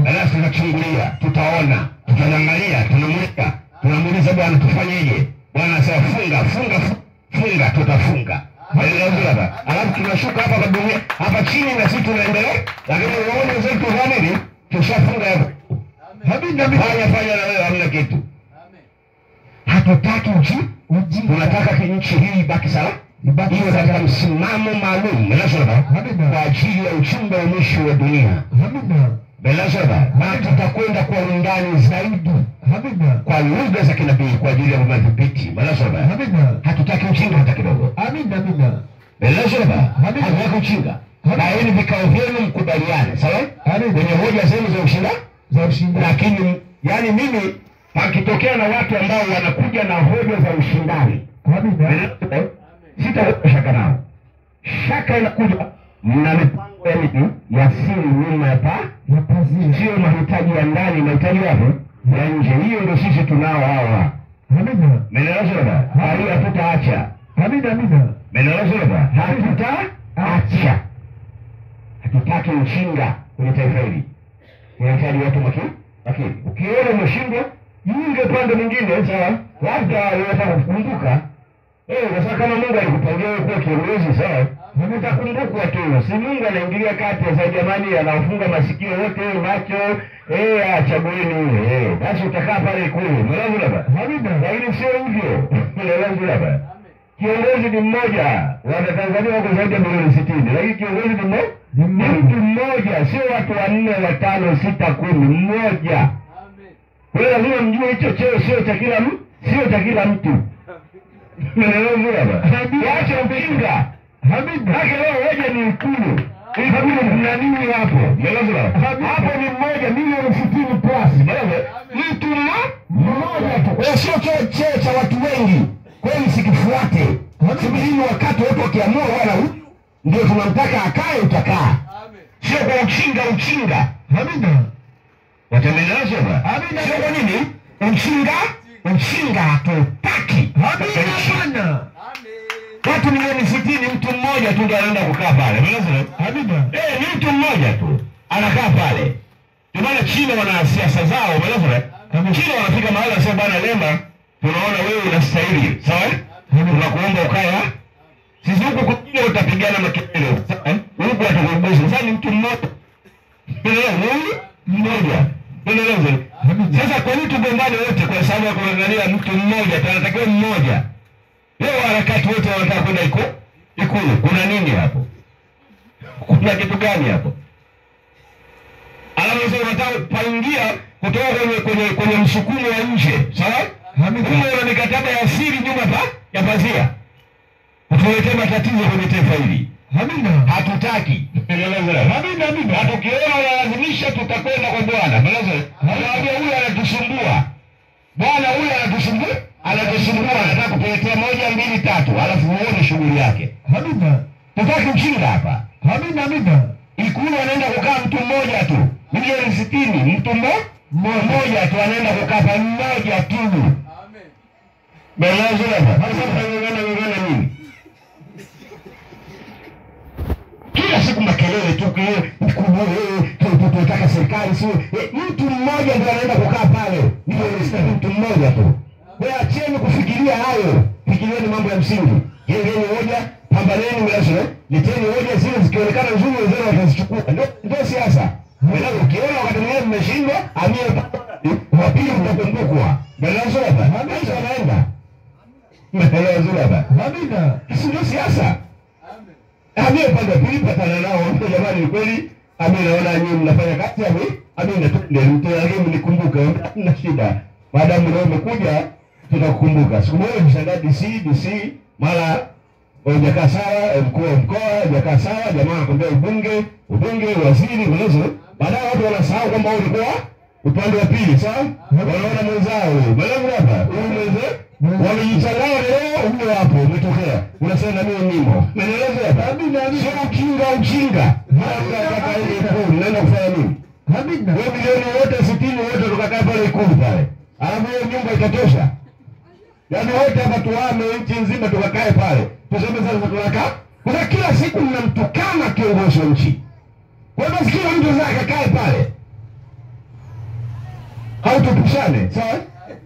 Alafu tunachungulia, tutaona, tutaangalia, tunamulika, tunamuuliza Bwana tufanyeje? Bwana sasa funga, tutafunga. Alafu tunashuka hapa kwa dunia, hapa chini na sisi tunaendelea, lakini uone zetu dhamiri tushafunga hapo. Fanya na wewe hamna kitu. Hatutaki ujinga. Tunataka nchi hii ibaki sawa. Hiyo katika msimamo maalum. Kwa ajili ya uchumba wa mwisho wa dunia. Na tutakwenda kwa undani zaidi. Kwa lugha za kinabii kwa ajili ya madhibiti. Hatutaki uchinga hata kidogo. Hatutaki uchinga. Na hili vikao vyenu mkubaliane, sawa? Kwenye hoja zenu za ushinda. Lakini yani mimi pakitokea na watu ambao wanakuja na hoja za ushindani, sitakuwa shaka nao. Shaka inakuja mna mipango ya siri nyuma ya pazia. Sio mahitaji ya ndani, mahitaji wapi? Ya nje. Hiyo ndio sisi tunao hawa. Menelewa? Hali hatutaacha. Menelewa? Hatutaacha. Hatutaki uchinga kwenye taifa hili. Tunahitaji watu makini. Ukiona umeshindwa, jiunge pande mwingine, sawa? Labda unataka kukumbuka. Sasa kama Mungu alikupangia wewe kuwa kiongozi, sawa? Utakumbukwa tu. Si Mungu anaingilia kati sasa jamani, anafunga masikio yote, macho, achagueni yule. Basi utakaa pale kule. Mwanangu baba. Lakini sio hivyo. Mwanangu baba. Kiongozi ni mmoja. Wana Tanzania wako zaidi ya milioni 60. Lakini kiongozi ni mmoja. Mtu mmoja, sio watu 4, 5, 6, 10, mmoja. Wewe lazima mjue hicho cheo sio cha kila mtu, sio cha kila mtu. Mnaelewa baba? Acha mpinga. Haki leo hoja ni Ikulu. Ikulu mna nini hapo? Mnaelewa? Hapo ni mmoja milioni 60 plus. Mtu mmoja tu. Wewe sio cheo cha watu wengi. Kwani sikifuate. Subirini wakati wote wakiamua wala ndio tunamtaka akae utakaa. Sio kwa uchinga. Watemeleza baba. Sio kwa nini? Uchinga hatutaki. Hapana. Watu milioni 60 mtu mmoja tu ndio anaenda kukaa pale. Umeelewa? Ni mtu mmoja tu anakaa pale. Tunaona China wana siasa zao, umeelewa? China wanafika mahali wanasema bwana Lemba, tunaona wewe unastahili. Sawa? Tunakuomba ukae. Sisi huko kwingine utapigana makelele. Huko atakugusa. Sasa ni mtu mmoja. Mmoja. Sasa kwa nini tugombane wote kwa sababu ya kuangalia mtu mmoja? Tunatakiwa mmoja. Leo harakati wote wanataka kwenda Ikulu. Kuna nini hapo? Kuna kitu gani hapo? Alafu sasa unataka paingia kutoka kwenye msukumo wa nje. Sawa? Kumbe una mikataba ya siri nyuma ya pazia. Tuletee matatizo kwenye taifa hili. Hatutaki. Hatukiona wanalazimisha tutakwenda kwa Bwana. Anawaambia huyu anatusumbua. Bwana huyu anatusumbua, anataka kutuletea 1, 2, 3, alafu uone shughuli yake. Tutaki uchinga hapa. Ikulu anaenda kukaa mtu mmoja tu. Milioni 60, mtu mmoja tu anaenda kukaa pa mmoja tu. Ngana nini? Kila siku makelele tu tunataka serikali sio. Mtu mmoja ndio anaenda kukaa pale. Mtu mmoja tu. Wewe acheni kufikiria hayo. Fikirieni mambo ya msingi. Jengeni hoja, pambaneni mlazo. Leteni hoja zile zikionekana nzuri wenzao watazichukua. Ndio siasa. Wewe ukiona wakati mwingine mmeshindwa, amie wapili mtakumbukwa. Mlazo hapa. Maisha yanaenda. Mlazo hapa. Sio siasa. Amie pande pili patana nao jamani kweli. Naona nyinyi mnafanya kazi hapo. Natende mtu yake mnikumbuke, na shida. Baadaye leo umekuja tutakukumbuka. Siku moja mshangaa DC mara hujakaa sawa, mkuu wa mkoa hujakaa sawa, jamaa anakwambia ubunge waziri mlezo. Baadaye watu wanasahau kwamba ulikuwa upande wa pili, sawa? Wanaona mwenzao mlezo hapa. Walijichanganya leo huko hapo umetokea. Unasema mimi nimo. Unaelewa hapa? Sio uchinga. Nataka ile kwa nenda kufanya nini? Amina. Wewe milioni wote 60 wote tukakaa pale Ikulu pale. Alafu hiyo nyumba itatosha. Yaani wote hapa tuame nchi nzima tukakae pale. Tuseme sasa tunakaa. Kuna kila siku mnamtukana kiongozi wa nchi. Kwa hivyo kila mtu zake akae pale. Hautupishane, sawa?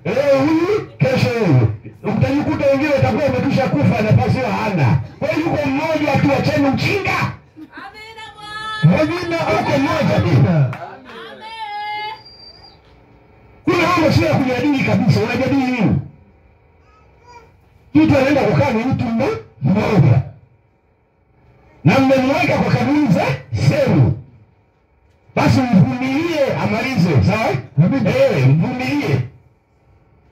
Leo huyu, kesho huyu. Utajikuta wengine itakuwa umekwisha kufa na pasi hana. Kwa hiyo yuko mmoja tu, acheni ujinga. Amina Bwana. Amina, uko mmoja tu. Kuna mambo sio ya kujadili kabisa, unajadili nini? Mtu anaenda kukaa ni mtu mmoja. Na mmemweka kwa kanuni za semu. Basi mvumilie amalize, sawa? Mvumilie.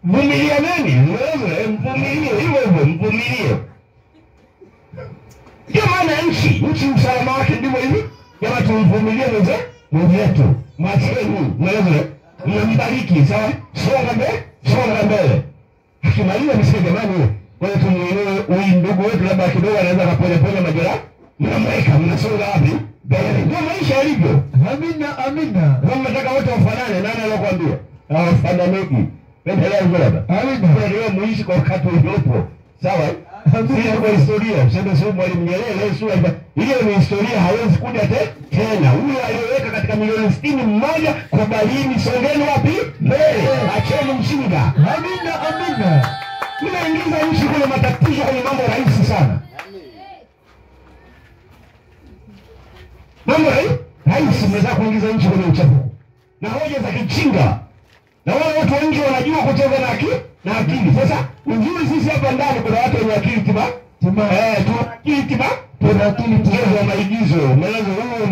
Mvumilie nani? Wewe mvumilie, hivyo mvumilie. Ndio maana nchi usalama wake ndivyo hivi. Jamaa tumvumilie mwenzetu. Mwacheni, wewe mnambariki, sawa? Songa mbele. Akimaliza msije jamani, kwa hiyo tumuinue huyu ndugu wetu labda kidogo anaweza kuponya majeraha. Mnamweka, mnasonga wapi? Mbele. Ndio maisha yalivyo. Amina. Kama mnataka wote wafanane, nani alokuambia? Hawafananiki. Endelea hivyo labda. Amina. Kwa hiyo muishi kwa wakati uliopo. Sawa? Sisi kwa historia, useme sio Mwalimu Nyerere, sio hivyo. Hiyo ni historia, haiwezi kuja tena. Huyo aliyoweka katika milioni 60 mmoja kubalini, songeni wapi? Mbele. Acheni mshinga. Amina. Mnaingiza nchi kwenye matatizo, kwenye mambo rahisi sana. Mambo rahisi mnaweza kuingiza nchi kwenye uchafuzi. Na hoja za kichinga. Na wale watu wengi wanajua kucheza na akili. Sasa uzuri sisi hapa ndani kuna watu wenye akili tiba. Tuna akili tiba. Tuna akili tiba. Maigizo. Melezo huo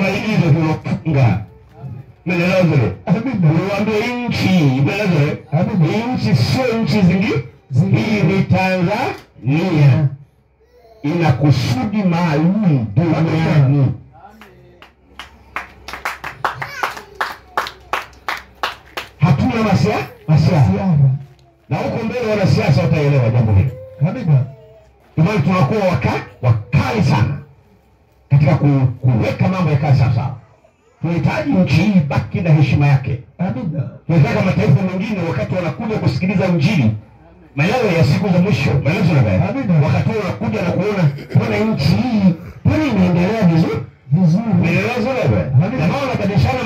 maigizo tunafunga. Melezo. Niwaambie nchi. Melezo. Nchi sio nchi zingine. Hii ni Tanzania. Ina kusudi maalum duniani. Hatuna masiasa. Na huko mbele wanasiasa wataelewa jambo hili. Amina. Ndio tunakuwa wakali sana katika kuweka mambo ya kazi sawa. Tunahitaji nchi hii baki na heshima yake. Amina. Tunataka mataifa mengine wakati wanakuja kusikiliza Injili maelezo ya siku za mwisho, maelezo na baya. Wakati wanakuja na kuona nchi hii inaendelea vizuri. Maelezo na baya. Na wao wanabadilishana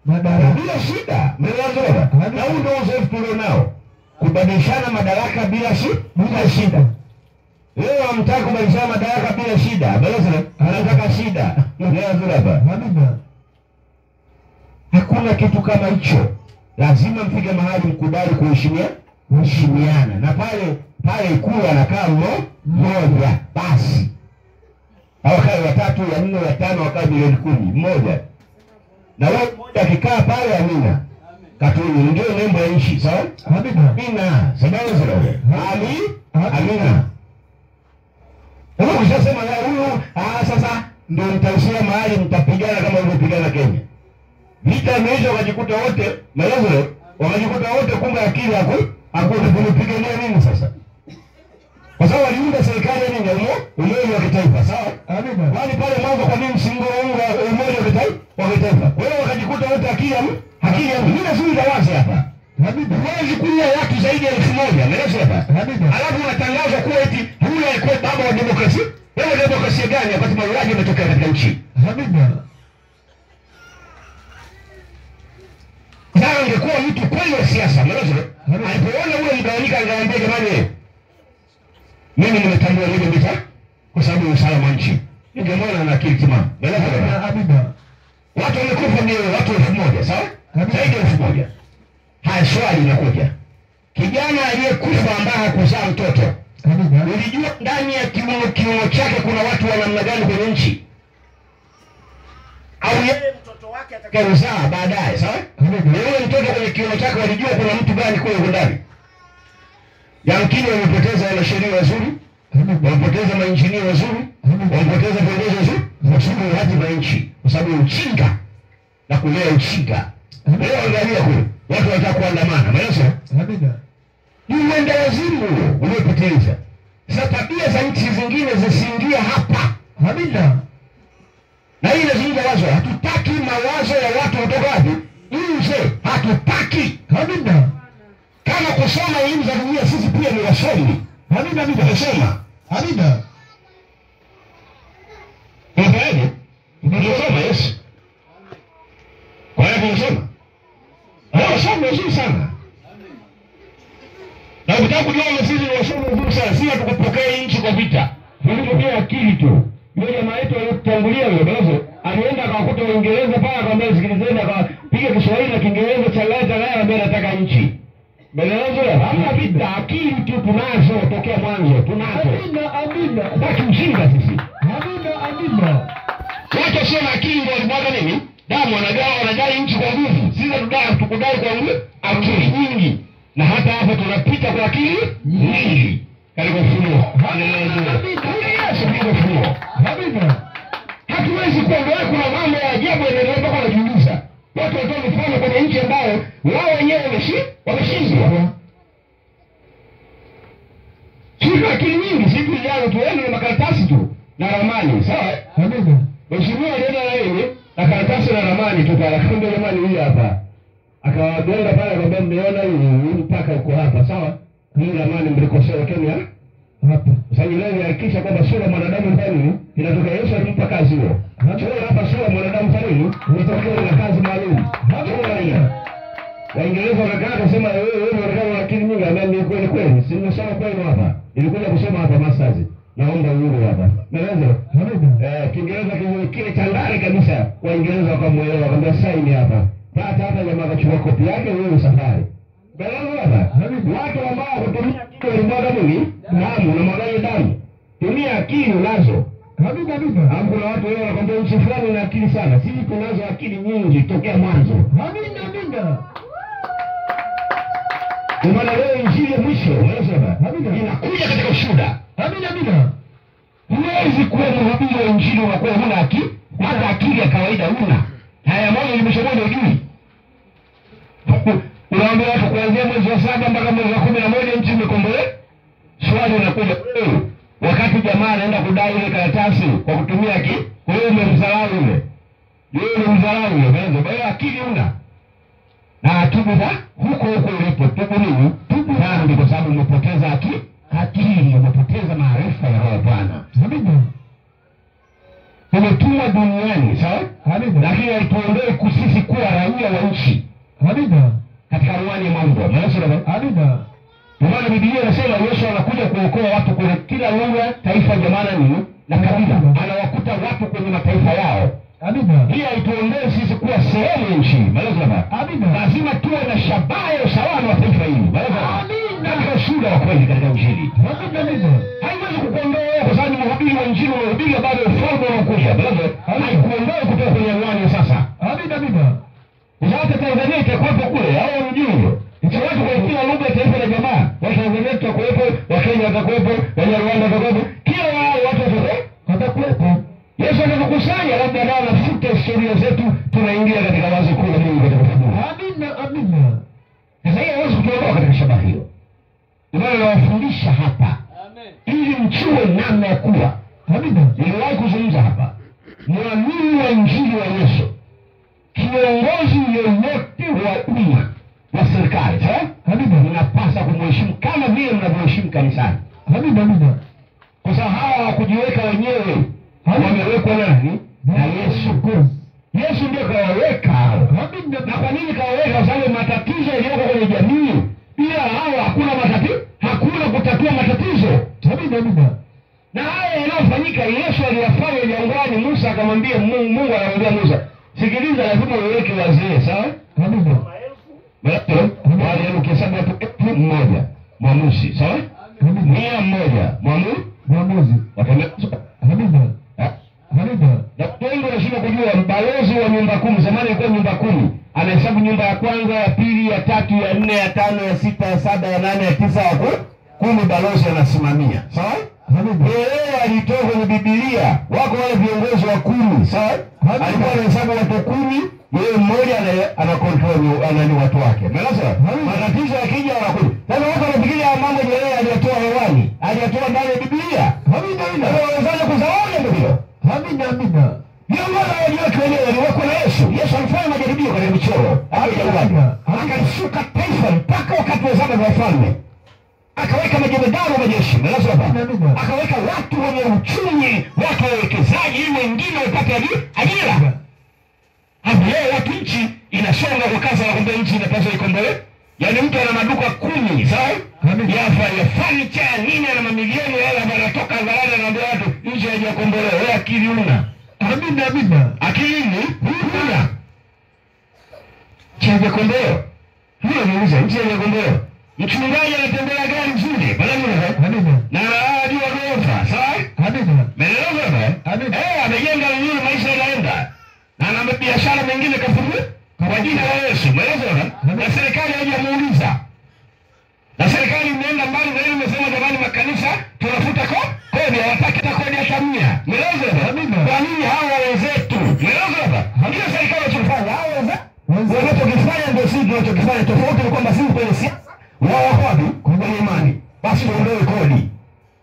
madaraka bila shida. Maelezo na baya. Na huo ndio uzoefu tulionao. Kubadilishana madaraka bila shida. Leo hamtaki kubadilishana madaraka bila shida. Maelezo anataka shida. Maelezo na baya. Hakuna kitu kama hicho. Lazima mpige mahali mkubali kuheshimiana. Na pale Ikulu anakaa mmoja basi. Hawakai watatu, ya 4, ya 5, wakai milioni 10 mmoja. Na wao mmoja akikaa pale Amina. Katuni ndio nembo ya nchi, sawa? Amina. Sababu zile. Amina. Kama ukishasema huyu sasa ndio mtaishia mahali mtapigana kama ulivyopigana Kenya. Vita imeisha wakajikuta wote, maelezo wakajikuta wote kumbe akili hakuna kunipigania nini sasa? Kwa sababu waliunda serikali nini ya umoja wa kitaifa, sawa? Amina. Wale pale mwanzo kwa nini msingounga umoja wa kitaifa? Kwa hiyo wakajikuta wote akili mimi nazungumza wazi hapa. Amina. Huwezi kulia watu zaidi ya 1000, maelezo hapa. Amina. Alafu unatangaza kuwa eti huyu alikuwa baba wa demokrasia. Wewe demokrasia gani wakati mauaji yametokea katika nchi? Amina. Sasa angekuwa mtu kweli wa siasa, maelezo. Alipoona ule mgawanyika angeambia jamani, mimi nimetambua ile vita kwa sababu ya usalama wa nchi. Ningemwona na akili timamu. Maelezo. Amina. Watu wamekufa ni watu 1000, sawa? Zaidi ya 1000. Haya, swali linakuja. Kijana aliyekufa ambaye hakuzaa mtoto. Amina. Ulijua ndani ya kiuno chake kuna watu wa namna gani kwenye nchi? Au yeye mtoto wake atakayezaa baadaye, sawa? Yule mtoto kwenye kiuno chake walijua kuna mtu gani kule ndani? Yamkini wamepoteza wanasheria wazuri, wamepoteza mainjinia wazuri, wamepoteza viongozi wazuri, kwa sababu ya hatima ya nchi, kwa sababu ya ujinga na kulea ujinga. Leo angalia kule, watu wanataka kuandamana, maelezo? Amina. Ni uenda wazimu uliopoteza. Sasa tabia za nchi zingine zisiingie hapa. Amina. Na hii inazungumza wazo, hatutaki mawazo ya hii. Amina. Kama kusoma elimu za dunia, sisi pia ni wasomi. Amina. Tumesoma. Amina. Unafahamu? Tumesoma Yesu. Kwa hiyo tumesoma. Wasomi wazuri sana. Na ukitaka kujua sisi ni wasomi wazuri sana, sisi hatukupokea nchi kwa vita. Tulipokea akili tu. Yule jamaa yetu aliyotangulia yule balozi alienda akakuta Uingereza pale, akamwambia sikilizeni, akapiga Kiswahili na Kiingereza changanya naye, ambaye anataka nchi. Balozi hapa vita, akili tu tunazo tokea mwanzo, tunazo. Amina. Baki mshinda sisi. Amina. Watu sio na akili ndio wanataka nini? Damu wanadai nchi kwa nguvu. Sisi tukudai kwa nguvu akili nyingi. Na hata hapa tunapita kwa akili nyingi. Katika ufunuo. Haleluya. Yesu ndiye ufunuo. Amina. Hatuwezi kuondoa, kuna mambo ya ajabu yanaendelea mpaka wanajiuliza. Watu watoa mifano kwenye nchi ambayo wao wenyewe wameshindwa. Sisi akili nyingi, sisi tulijalo tuende na makaratasi tu na ramani, sawa? Amina. Mheshimiwa alienda na yeye na karatasi na ramani tu pale, akamwambia ramani hii hapa. Akawagonga pale, akamwambia mmeona hii mpaka uko hapa, sawa? Hii ramani mlikosea Kenya hapa. Sasa leo hakikisha kwamba sura mwanadamu ndani inatoka. Yesu alimpa kazi hiyo. Chora hapa sura mwanadamu ndani inatokea na kazi maalum. Waingereza wanakaa kusema wewe unaonekana una akili nyingi, ambaye ni kweli. Si nimesoma kwenu hapa. Nilikuja kusoma hapa masters. Naomba uhuru hapa. Naweza? Kiingereza kile cha ndani kabisa. Waingereza wakamuelewa, wakamwambia saini hapa. Pata hapa jamaa akachukua kopi yake, wewe safari. Balazo hapa. Watu ambao hutumia akili walimwaga nini? Damu, na mwagaje damu. Tumia akili unazo. Amina. Kuna watu wao wanakwambia nchi fulani na akili sana. Sisi tunazo akili nyingi tokea mwanzo. Amina. Kwa maana leo injili ya mwisho, unasema inakuja katika ushuhuda. Amina. Huwezi kuwa mhubiri wa injili unakuwa huna akili, hata akili ya kawaida huna. Haya moja nimeshaona ujui. Unaambia watu kuanzia mwezi wa 7 mpaka mwezi wa 11 nchi imekombolewa. Swali linakuja, wakati jamaa anaenda kudai ile karatasi kwa kutumia akili, wewe umemdharau yule. Yeye ni mdharau yule, bado akili huna. Na tubu huko ulipo, tubu nini? Tubu dhambi, kwa sababu umepoteza akili, umepoteza maarifa ya Roho Bwana. Amina. Tumetumwa duniani, sawa? Lakini alituondoe kusisi kuwa raia wa nchi. Amina. Katika ruani ya mambo. Amina. Kwa maana Biblia inasema Yesu anakuja kuokoa watu kwenye kila lugha, taifa, jamaa na kabila. Anawakuta watu kwenye mataifa yao. Amina. Hii haituondoe sisi kuwa sehemu ya nchi. Amina. Lazima tuwe na shabaha ya usalama wa taifa hili. Amina. Katika ushuhuda wa kweli katika injili. Amina. Haiwezi kukuondoa kwa sababu mhubiri wa injili unahubiri bado ufalme unakuja. Haikuondoa kutoka kwenye ruani sasa. Amina. Hata Tanzania itakuwepo kule, au mjini. Nchi watu kwa kila lugha, taifa na jamaa. Watanzania tutakuwepo, Wakenya watakuwepo, Wanyarwanda watakuwepo. Kila watu watakuwepo. Yesu anakukusanya, labda nao nafuta historia zetu, tunaingia katika wazo kuu la Mungu katika ufunuo. Amina. Sasa hiyo hawezi kutuondoa katika shabaha hiyo. Ndio nawafundisha hapa. Ili mchue namna ya kuwa. Amina. Niliwahi kuzungumza hapa. Mwamini wa injili wa Yesu, kiongozi yoyote wa umma wa serikali, mnapaswa kumheshimu kama vile mnavyoheshimu kanisani. Amina. Kwa sababu hawa hawakujiweka wenyewe, wamewekwa nani? Na Yesu. Yesu ndiye kawaweka hao. Na kwa nini kawaweka? Kwa sababu matatizo yaliyoko kwenye jamii, bila hao hakuna kutatua matatizo. Amina. Na haya yanayofanyika Yesu aliyafanya jangwani. Musa akamwambia Mungu anamwambia Musa, sikiliza, lazima uweke wazee, sawa? Amina. Wale ukihesabu watu 1,000 mwamuzi, sawa? 100 mwamuzi. Amina. Na wengi wanashindwa kujua balozi wa nyumba 10, zamani ilikuwa nyumba 10. Anahesabu nyumba ya kwanza, ya pili, ya tatu, ya 4, ya 5, ya 6, ya 7, ya 8, ya 9, ya 10 balozi anasimamia. Sawa? Yeye alitoa kwenye Biblia, wako wale viongozi wa 10, sawa? Alikuwa anahesabu watu 10, yeye mmoja anakontrol watu wake. Umeelewa? Matatizo yakija wanakuja. Sasa watu wanafikiria mambo yeye aliyatoa hewani, aliyatoa ndani ya Biblia. Amina. Wanaanza kuzaona ndio. Amina. Viongozi waliokuwa wenyewe waliwekwa na Yesu. Yesu alifanya majaribio katika michoro. Akalishinda akasuka taifa mpaka wakati wa zama za wafalme. Akaweka majemadari wa majeshi, akaweka watu wenye uchumi, watu wawekezaji ili wengine wapate ajira. Hapo leo watu nchi inasonga kwa kasi na kumbe nchi inapaswa ikombolewe. Yaani mtu ana maduka 10, sawa? Ya furniture ya nini ana mamilioni ya hela anatoka hadharani anaambia watu nchi haijakombolewa. Wewe akili una. Akili ni huna. Nchi haijakombolewa. Huyo niuliza nchi haijakombolewa. Mchungaji anatembea gari nzuri, na anajua rofa, sawa? Melelewa amejenga nzuri, maisha yanaenda. Na ana biashara mengine kafungua kwa jina la Yesu, melelewa. Na serikali haijamuuliza. Na serikali imeenda mbali zaidi, imesema jamani makanisa tunafuta kodi, hawataki kodi ya 100. Melelewa. Kwa nini hawa wenzetu? Melelewa. Ndio serikali inachofanya, hawa wenzetu wanachokifanya ndio sisi tunachokifanya. Tofauti ni kwamba sisi kwenye siasa wao wapi kwenye imani, basi tuondoe kodi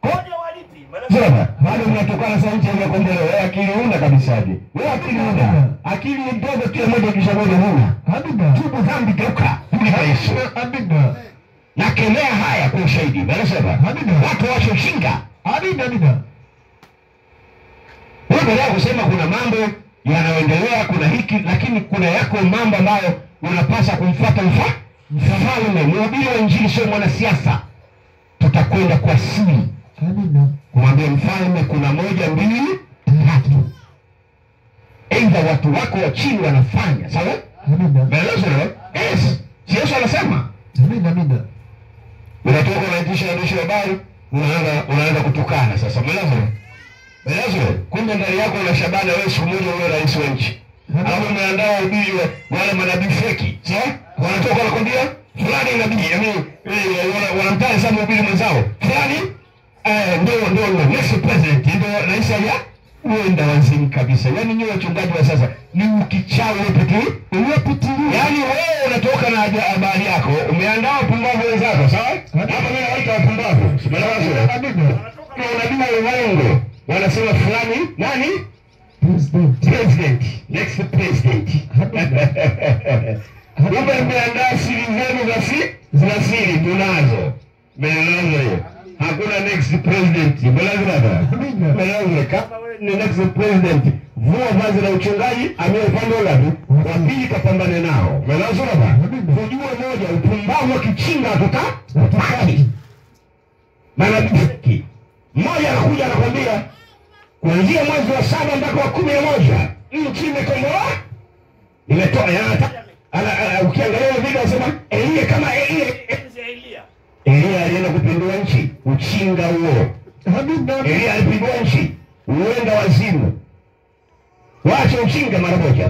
walipi. sasa bado mnatokana sasa nchi ya kombolewa. Wewe akili una kabisa aje? Wewe akili una, akili ndogo tu moja kisha moja huna. Tubu dhambi toka kwa Yesu. Na kemea haya kwa ushahidi. Wanasema watu wacho shinga. Wewe leo kusema kuna mambo yanayoendelea, kuna hiki, lakini kuna yako mambo ambayo unapaswa kumfuata mfalme. Mhubiri wa Injili sio mwanasiasa. Tutakwenda kwa siri kumwambia mfalme kuna 1, 2, 3. Aidha watu wako wa chini wanafanya, sawa? Yes. Yesu anasema. Unatoka unaitisha habari, unaanza kutukana sasa. Melezo, kumbe ndani yako una Shabana wewe siku moja uwe rais wa nchi. Alafu umeandaa ubiri wale manabii feki, sawa? Wanatoka wanakwambia fulani nabii, yaani wanamtania sana ubiri mwenzao. Fulani ndio next president, ndio rais ya uenda wazimu kabisa. Yaani nyinyi wachungaji wa sasa ni ukichawi uliopitilia. Yaani wewe unatoka na habari yako, umeandaa pumbavu wenzako, sawa? Hapa mimi nawaita wapumbavu. Simelewazwa. Unabii wa uongo. Wanasema fulani nani? President. Next president. Kumbe mmeandaa siri zenu za siri tunazo. Melelezo hiyo. Hakuna next president. Melelezo kama ni next president. Vua vazi la uchungaji, amia upande ngapi? Wa pili kapambane nao. Melelezo baba. Kujua moja upumbavu wa kichinga tutakani. Manabii. Mmoja anakuja anakwambia kuanzia mwezi wa 7 mpaka wa 11 nchi imekombolewa. Imetoa ukiangalia video anasema Elia kama Elia alienda kupindua nchi. Uchinga huo. Elia alipindua nchi. Uenda wazimu. Waache uchinga mara moja.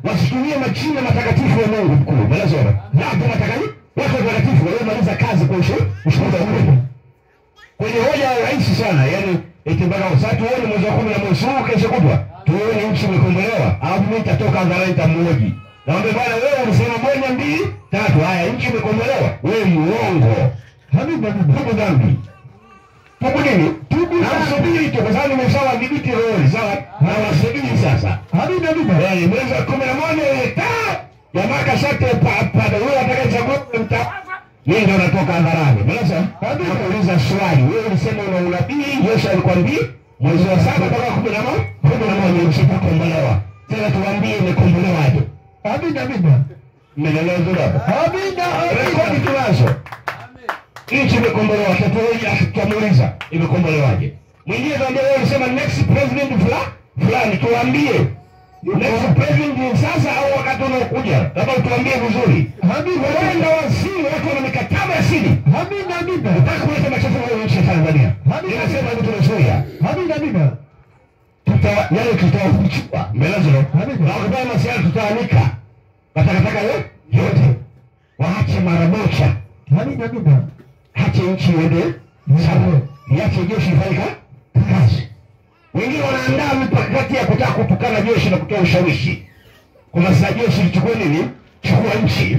Wasitumie majina matakatifu ya Mungu mkuu. Hapo matakatifu. Watu watakatifu waliomaliza kazi kwa ushuhuda wa Mungu. Kwenye hoja ya rahisi sana, yaani itimbaka sasa tuone mwezi wa 11 kesho kutwa. Tuone nchi imekombolewa. Alafu mimi nitatoka hadharani nitamhoji. Naomba bwana wewe unasema 1, 2, 3. Haya nchi imekombolewa. Wewe muongo. Tubu dhambi. Tubu nini? Tubu na usubiri tu kwa sababu nimeshawadhibiti roho, sawa? Na wasubiri sasa. Mwezi wa 11 jamaa kasate pa wewe atakayechagua mtawaza. Yeye ndio anatoka hadharani. Sasa nauliza swali. Wewe ulisema una unabii, Yesu alikwambia mwezi wa 7 mpaka 11 nchi imekombolewa. Sasa tuambie imekombolewaje? Mmelelewa hapa. Rekodi tunazo. Nchi imekombolewa. Tutamuuliza imekombolewaje? Mwingine anambia wewe ulisema next president fulani, tuambie next president sasa au wakati unaokuja. Labda tuambie vizuri. Wenda wasiri watu wana mikataba ya siri. Nataka kuleta machafuko kwa nchi ya Tanzania. Ninasema hivi tunazuia. Tutawakuchukua. Mbelezo. Na wakati masiara tutaanika. Matakataka yote. Waache mara moja. Hache nchi iende sawa. Iache jeshi ifanye kazi. Wengine wanaandaa mikakati ya kutaka kutukana jeshi na kutoa ushawishi. Kuna saa jeshi lichukue nini? Chukua nchi.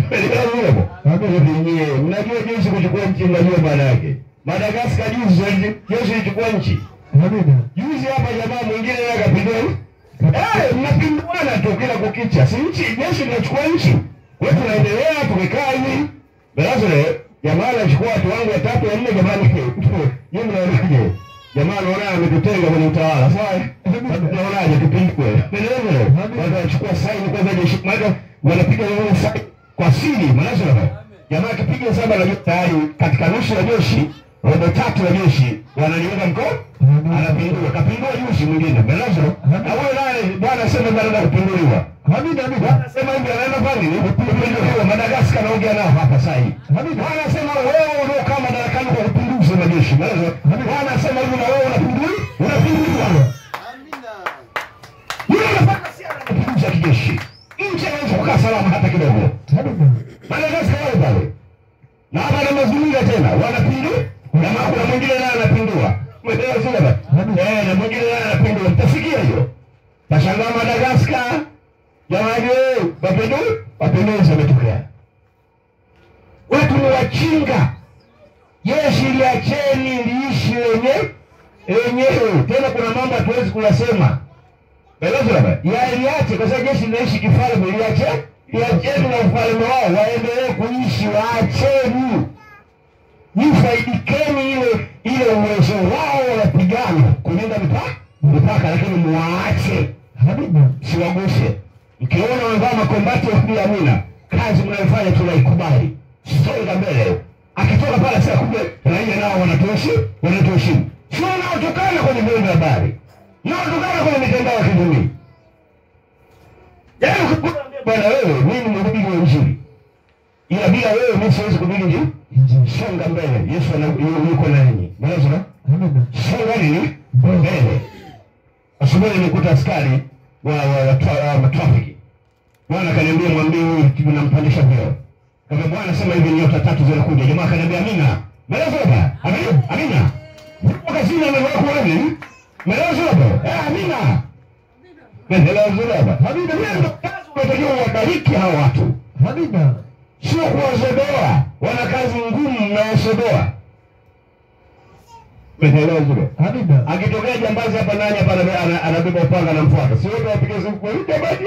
Mnajua jeshi kuchukua nchi, mnajua maana yake. Madagascar juzi jeshi lichukua nchi. Juzi hapa jamaa mwingine yeye akapindua. Mnapinduana tu kila kukicha. Si nchi jeshi linachukua nchi. Wewe tunaendelea tukikaa hivi. Basi jamaa anachukua watu wangu watatu wa nne jamani. Yeye mnaonaje? Jamaa anaona ametutenga kwenye utawala. Sawa? Tunaonaje tupindwe? Ndio. Watu wanachukua saini kwanza jeshi mmoja wanapiga wao saini kwa siri. Maana jamaa akipiga saba na tayari katika nusu ya jeshi, robo tatu ya jeshi wanaliunga mkono. Anapindua, kapindua jeshi mwingine. Belazo. Na wewe naye bwana sema anaenda kupinduliwa. Hamida bwana sema hivi anaenda pale ni kupinduliwa. Madagascar anaongea nao hapa sasa hivi. Bwana sema wewe ndio kama madarakani kwa kupinduza majeshi. Bwana sema hivi na wewe unapinduliwa. Amina. Yule anafanya siasa na kupinduza kijeshi. Nchi haiwezi kukaa salama hata kidogo. Madagascar wale pale. Na hapa na mazulia tena wanapindua. Na kuna mwingine naye anapindua. Umeelewa sio baba? Na mwingine naye anapindua. Mtasikia hiyo. Tashangaa Madagascar. Jamani wapinduzi wametokea. Watu ni wachinga. Jeshi liacheni liishi wenyewe. Tena kuna mambo hatuwezi kuyasema. Elezo baba. Liache kwa sababu jeshi linaishi kifalme liacheni na ufalme wao waendelee kuishi waacheni. Nifaidikeni ile uwezo wao wapigana kulinda mipaka lakini muache. Siwaguse. Ukiona wamevaa makombati ya kulia Amina, kazi mnayofanya tunaikubali. Songa mbele. Akitoka pale sasa kumbe raia nao wanatoheshimu. Sio wanaotokana kwenye vyombo vya habari. Wanaotokana kwenye mitandao ya kijamii. Yaani ukikuambia bwana wewe mimi ni mhubiri wa Injili. Ila bila wewe mimi siwezi kuhubiri Injili. Songa mbele. Yesu yuko nanyi. Mwanzo? Amen. Songa nini? Mbele. Asubuhi nilikuta askari wa trafiki. Bwana kaniambia mwambie huyu tunampandisha vyeo. Kama bwana sema hivi nyota tatu zinakuja. Jamaa kaniambia Amina. Melezoba. Amina. Wakazina na wako wapi? Melezoba. Amina. Melezoba. Amina ndio kazi unatakiwa wabariki hao watu. Amina. Sio kuwazodoa. Wana kazi ngumu na wasodoa. Melezoba. Amina. Akitokea jambazi hapa nani hapa anabeba upanga na mfuata. Sio wote wapige simu kwa hiyo jamani.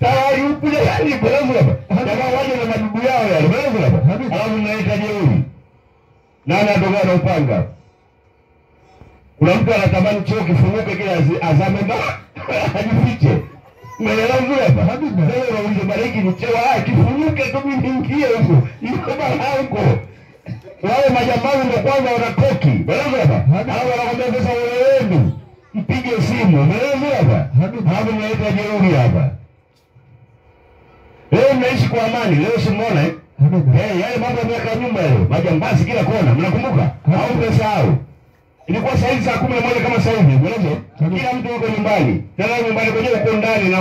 Tayari upule yani Melezoba. Kama waje na madudu yao yale Melezoba. Alafu mnaita jeuri. Nani atoka na upanga? Kuna mtu anatamani choo kifunguke kile azame ajifiche. Melezoba hapa. Leo unauliza bariki ni choo kifunguke tu mimi niingie huko. Yuko balango. Wale majambazi ndio kwanza wanakoki. Melezoba. Hao wanakwambia sasa wewe wenu mpige simu. Melezoba. Hapo mnaita jeuri hapa. Leo mnaishi kwa amani. Leo simuona yale mambo ya miaka nyuma leo. Majambazi kila kona. Mnakumbuka? Au mmesahau? Ilikuwa saa 11 kama sasa hivi. Unaelewa? Kila mtu yuko nyumbani. Tena nyumbani kwenyewe uko ndani na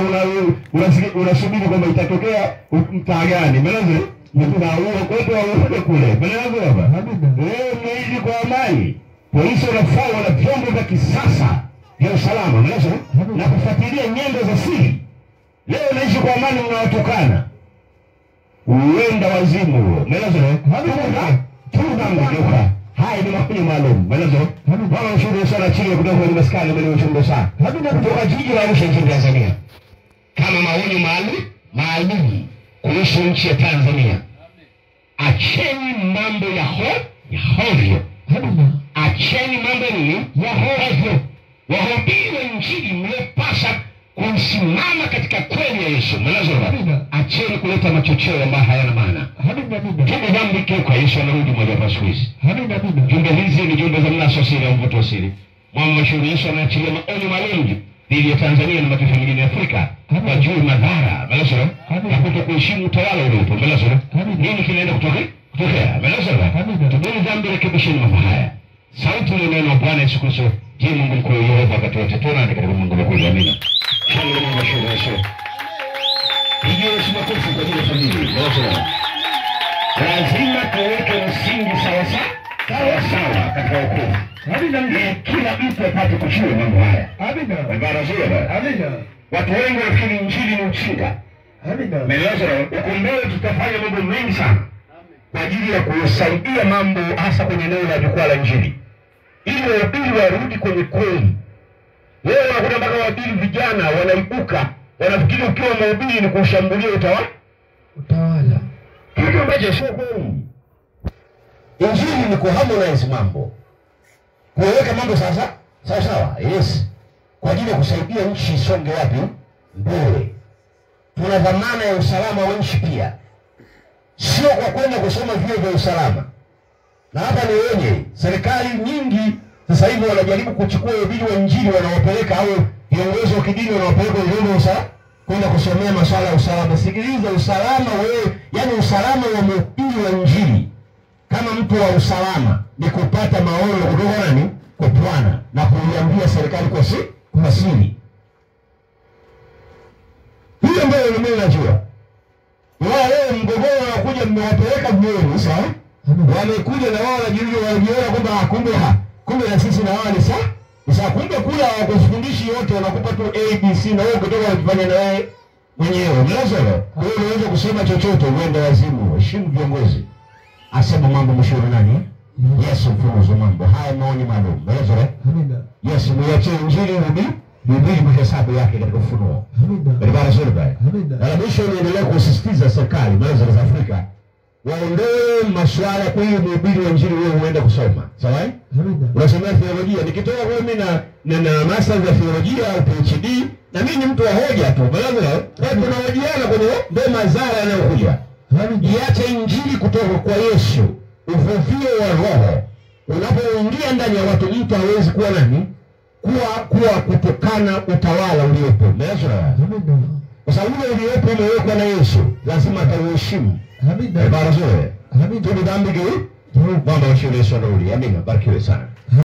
unasubiri kwamba itatokea mtaa gani. Unaelewa? Mtaa huo kwetu au kule. Unaelewa hapa? Leo mnaishi kwa amani. Polisi wanafaa wana vyombo vya kisasa vya usalama. Unaelewa? Na kufuatilia nyendo za siri. Leo naishi kwa amani mnawatukana. Uenda wazimu huo. Unaelewa? Tunamgeuka. Hai ni mafunzo maalum. Unaelewa? Bwana ushuhuda sana chini kutoka kwenye maskani mbele ushuhuda sana. Kutoka jiji la Arusha nchini Tanzania. Kama maonyo maalum kuhusu nchi ya Tanzania. Acheni mambo ya hovyo. Acheni mambo ya hovyo. Wahubiri wa Injili mliopasa kusimama katika kweli ya Yesu. Mnaelewa? Acheni kuleta machocheo ambayo hayana maana. Tubu dhambi kwa Yesu anarudi moja kwa siku hizi. Jumbe hizi ni jumbe za mnaso siri au mvuto siri. Mwamba mashuhuri Yesu anaachilia maonyo maalum dhidi ya Tanzania na mataifa mengine ya Afrika kwa juu madhara. Mnaelewa? Na kutokuheshimu utawala uliopo. Mnaelewa? Nini kinaenda kutokea? Mnaelewa? Tubuni dhambi, rekebisheni mambo haya. Sauti ile neno Bwana Yesu Kristo. Je, Mungu mkuu Yehova wakati wote tuna katika Mungu mkuu. Amina. Shalom mashuhuri Yesu. Hiyo Yesu makofi kwa ajili ya familia. Lazima tuweke msingi sawa katika wokovu. Kila mtu apate kujua mambo haya. Watu wengi wanafikiri Injili ni ujinga. Huko mbele tutafanya mambo mengi sana kwa ajili ya kusaidia mambo hasa kwenye eneo la jukwaa la Injili. Ili wahubiri warudi kwenye kweli. Leo unakuta mpaka wahubiri vijana wanaibuka, wanafikiri ukiwa mhubiri ni kushambulia utawala. Utawala. Kitu ambacho sio kweli. Injili ni kuharmonize mambo. Kuweka mambo sawa. Yes. Kwa ajili ya kusaidia nchi isonge wapi? Mbele. Tuna dhamana ya usalama wa nchi pia. Sio kwa kwenda kusoma vyuo vya usalama. Na hapa ni wenye serikali nyingi sasa hivi wanajaribu kuchukua ubiri wa Injili wanawapeleka au viongozi wa kidini wanawapeleka vyuo vya kwenda kusomea masuala ya usalama. Sikiliza, usalama wewe, yani usalama wa mhubiri wa Injili kama mtu wa usalama ni kupata maono kutoka nani? Kwa Bwana na kuiambia serikali kwa siri. Hiyo ndio mimi najua. Wao mgogoro unakuja mmewapeleka vyuoni sawa? Wamekuja na wao wanajiona kwamba kumbe na sisi na wao ni sawa. Sasa kumbe kula wakufundishi yote wanakupa tu ABC na wewe kutoka unafanya na wewe mwenyewe. Umeelewa? Wewe unaweza kusema chochote uende wazimu. Heshimu viongozi. Asema mambo mshauri nani? Yesu mfunuzo mambo. Haya maoni maalum. Umeelewa? Amina. Yesu mwache Injili Biblia mhesabu yake katika ufunuo. Amina. Barabara zote baya. Amina. Na mwisho niendelea kusisitiza serikali maendeleo za Afrika waondoe masuala kwa hiyo mhubiri wa Injili wewe uende kusoma. Sawa? Amina. Unasomea theolojia. Nikitoka kwa mimi na master ya theolojia au PhD na mimi ni mtu wa hoja tu. Bado tunahojiana kwenye ndio madhara yanayokuja. Iache Injili kutoka kwa Yesu. Uvuvio wa roho. Unapoingia ndani ya watu mtu hawezi kuwa nani? Kuwa kutokana utawala uliopo. Umeelewa? Kwa sababu ule uliopo umewekwa na Yesu, lazima atauheshimu. Amina. Barabara zote. Amina. Tunadhambi gani? Bwana wa Yesu anauli. Amina. Barikiwe sana.